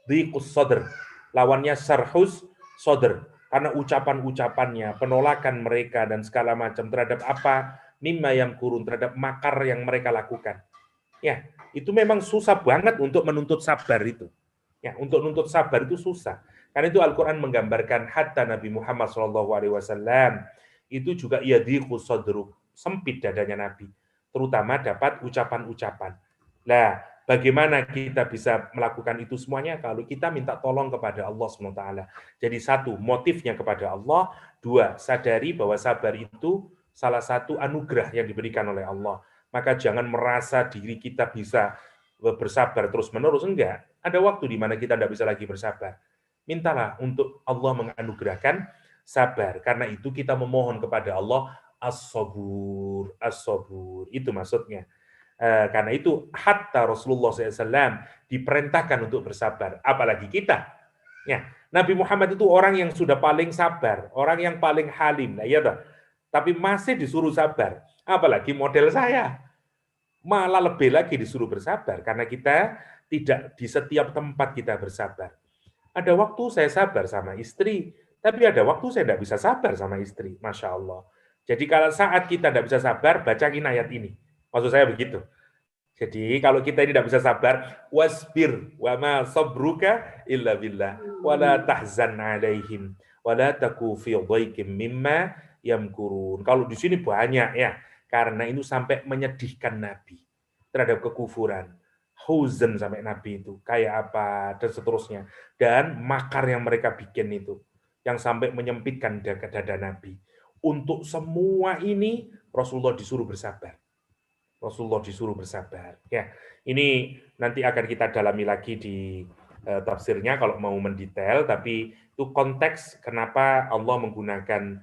Dhiqus sadr, lawannya sarhus sadr, karena ucapan-ucapannya, penolakan mereka dan segala macam terhadap apa, mimma yang kurun, terhadap makar yang mereka lakukan. Ya, itu memang susah banget untuk menuntut sabar itu. Ya, untuk menuntut sabar itu susah. Karena itu Al-Quran menggambarkan hatta Nabi Muhammad SAW itu juga yadhiqus sadru, sempit dadanya Nabi, terutama dapat ucapan-ucapan. Nah, bagaimana kita bisa melakukan itu semuanya kalau kita minta tolong kepada Allah SWT. Jadi satu, motifnya kepada Allah. Dua, sadari bahwa sabar itu salah satu anugerah yang diberikan oleh Allah. Maka jangan merasa diri kita bisa bersabar terus-menerus. Enggak. Ada waktu di mana kita tidak bisa lagi bersabar. Mintalah untuk Allah menganugerahkan sabar. Karena itu kita memohon kepada Allah as-sabur, as-sabur. Itu maksudnya. Karena itu hatta Rasulullah SAW diperintahkan untuk bersabar, apalagi kita. Ya, Nabi Muhammad itu orang yang sudah paling sabar, orang yang paling halim, nah, ya, tapi masih disuruh sabar, apalagi model saya, malah lebih lagi disuruh bersabar, karena kita tidak di setiap tempat kita bersabar. Ada waktu saya sabar sama istri, tapi ada waktu saya tidak bisa sabar sama istri, Masya Allah. Jadi kalau saat kita tidak bisa sabar, bacain ayat ini. Maksud saya begitu. Jadi kalau kita ini tidak bisa sabar, wasbir wa ma sabruka illa billah wa la tahzan alaihim wa la taku fi dhaikim mimma yamkurun. Kalau di sini banyak ya, karena itu sampai menyedihkan Nabi terhadap kekufuran. Huzn sampai Nabi itu kayak apa dan seterusnya. Dan makar yang mereka bikin itu yang sampai menyempitkan dada Nabi. Untuk semua ini Rasulullah disuruh bersabar. Rasulullah disuruh bersabar. Ya, ini nanti akan kita dalami lagi di tafsirnya kalau mau mendetail, tapi itu konteks kenapa Allah menggunakan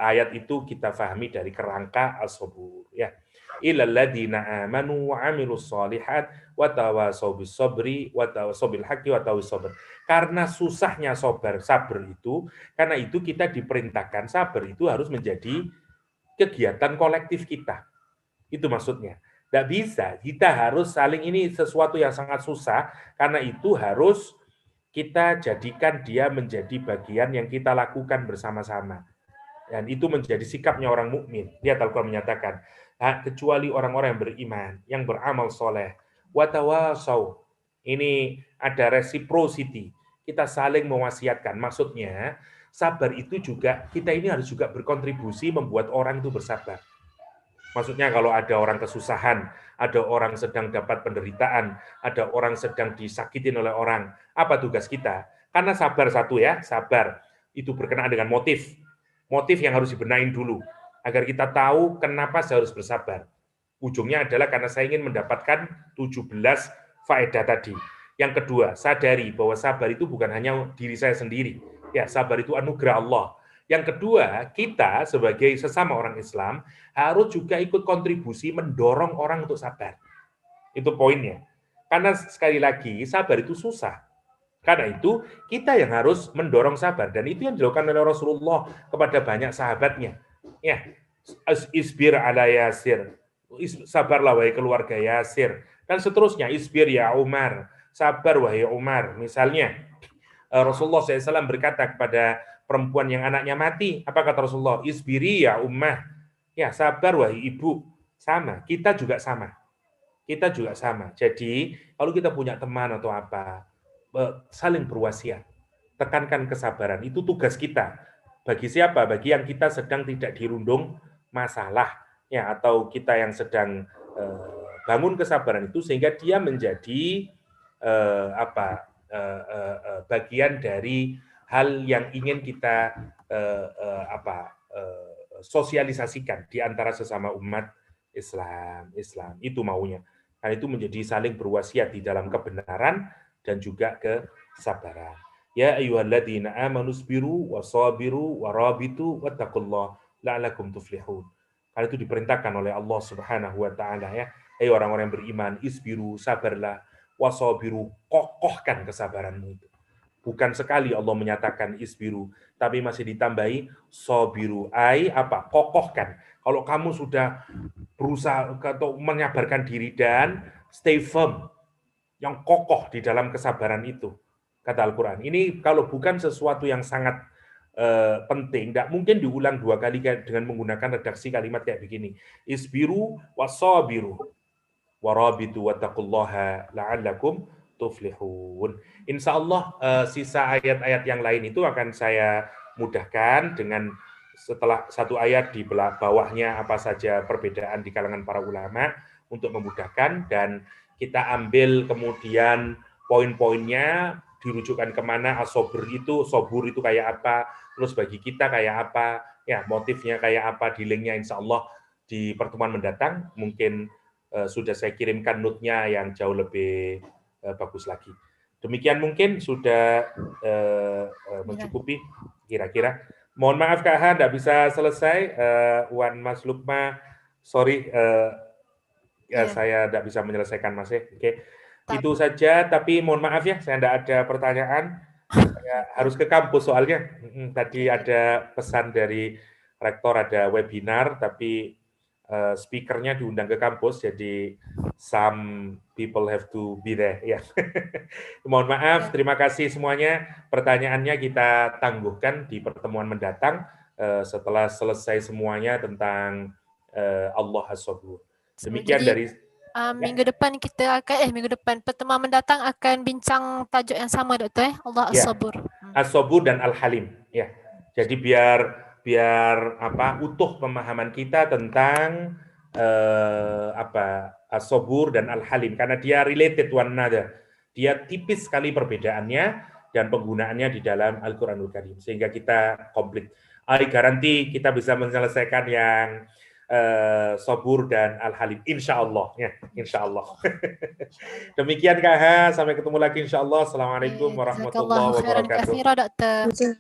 ayat itu kita fahami dari kerangka as-sabur. Ya, illal ladzina amanu wa amilus shalihat wa tawasaw bis sabri wa tawasaw bil haqqi wa tawasaw sabr. Karena susahnya sabar itu, karena itu kita diperintahkan sabar itu harus menjadi kegiatan kolektif kita. Itu maksudnya. Tidak bisa, kita harus saling, ini sesuatu yang sangat susah, karena itu harus kita jadikan dia menjadi bagian yang kita lakukan bersama-sama. Dan itu menjadi sikapnya orang mukmin. Lihat Al-Quran menyatakan, kecuali orang-orang yang beriman, yang beramal soleh, watawasaw. Ini ada reciprocity. Kita saling mewasiatkan. Maksudnya, sabar itu juga, kita ini harus juga berkontribusi membuat orang itu bersabar. Maksudnya kalau ada orang kesusahan, ada orang sedang dapat penderitaan, ada orang sedang disakitin oleh orang, apa tugas kita? Karena sabar satu ya, sabar itu berkenaan dengan motif. Motif yang harus dibenahin dulu, agar kita tahu kenapa saya harus bersabar. Ujungnya adalah karena saya ingin mendapatkan 17 faedah tadi. Yang kedua, sadari bahwa sabar itu bukan hanya diri saya sendiri. Ya, sabar itu anugerah Allah. Yang kedua, kita sebagai sesama orang Islam harus juga ikut kontribusi mendorong orang untuk sabar. Itu poinnya. Karena sekali lagi, sabar itu susah. Karena itu, kita yang harus mendorong sabar. Dan itu yang dilakukan oleh Rasulullah kepada banyak sahabatnya. Ya, isbir ala Yasir. Sabarlah wahai keluarga Yasir. Dan seterusnya, isbir ya Umar. Sabar wahai Umar. Misalnya, Rasulullah SAW berkata kepada perempuan yang anaknya mati, apa kata Rasulullah? Isbiri ya ummah. Ya, sabar wahai ibu. Sama, kita juga sama. Kita juga sama. Jadi, kalau kita punya teman atau apa, saling berwasiat. Tekankan kesabaran. Itu tugas kita. Bagi siapa? Bagi yang kita sedang tidak dirundung masalah, ya, atau kita yang sedang bangun kesabaran itu sehingga dia menjadi bagian dari hal yang ingin kita sosialisasikan di antara sesama umat Islam. Itu maunya. Karena itu menjadi saling berwasiat di dalam kebenaran dan juga kesabaran. Ya ayyuhalladzina amanu sabiru wasabiru warabitu wattaqullah la'allakum tuflihun. Karena itu diperintahkan oleh Allah Subhanahu wa taala ya. Hai orang-orang yang beriman, isbiru, sabarlah, wasabiru, kokohkan kesabaranmu itu. Bukan sekali Allah menyatakan isbiru, tapi masih ditambahi sobiru. Apa? Kokohkan. Kalau kamu sudah berusaha atau menyabarkan diri dan stay firm, yang kokoh di dalam kesabaran itu, kata Al-Quran. Ini kalau bukan sesuatu yang sangat penting, tidak mungkin diulang 2 kali dengan menggunakan redaksi kalimat kayak begini. Isbiru wasabiru warabitu wattaqullaha la'allakum tuflihun. Insya Allah sisa ayat-ayat yang lain itu akan saya mudahkan dengan setelah satu ayat di bawahnya apa saja perbedaan di kalangan para ulama untuk memudahkan, dan kita ambil kemudian poin-poinnya dirujukkan kemana, sobur itu kayak apa, terus bagi kita kayak apa, ya motifnya kayak apa, di linknya insya Allah di pertemuan mendatang mungkin sudah saya kirimkan note-nya yang jauh lebih bagus lagi. Demikian mungkin sudah mencukupi kira-kira. Mohon maaf Kak Ha, tidak bisa selesai. Wan Mas Lukma, sorry, saya tidak bisa menyelesaikan Mas. Oke. Itu saja, tapi mohon maaf ya, saya tidak ada pertanyaan. Saya harus ke kampus soalnya. Tadi ada pesan dari rektor, ada webinar, tapi speakernya diundang ke kampus, jadi some people have to be there. Ya. Mohon maaf, terima kasih semuanya. Pertanyaannya kita tangguhkan di pertemuan mendatang setelah selesai semuanya tentang Allah As-Sabur. Demikian dari
minggu depan kita akan minggu depan pertemuan mendatang akan bincang tajuk yang sama Doktor Allah As-Sabur.
As-Sabur dan Al-Halim ya. Jadi biar utuh pemahaman kita tentang As-Sabur dan Al-Halim, karena dia related one another. Dia tipis sekali perbedaannya dan penggunaannya di dalam Al-Qur'anul Karim, sehingga kita komplit. Garanti kita bisa menyelesaikan yang Sabur dan Al-Halim, insya Allah ya, insya Allah. Demikian Kak Ha, sampai ketemu lagi insya Allah. Assalamualaikum warahmatullahi wabarakatuh.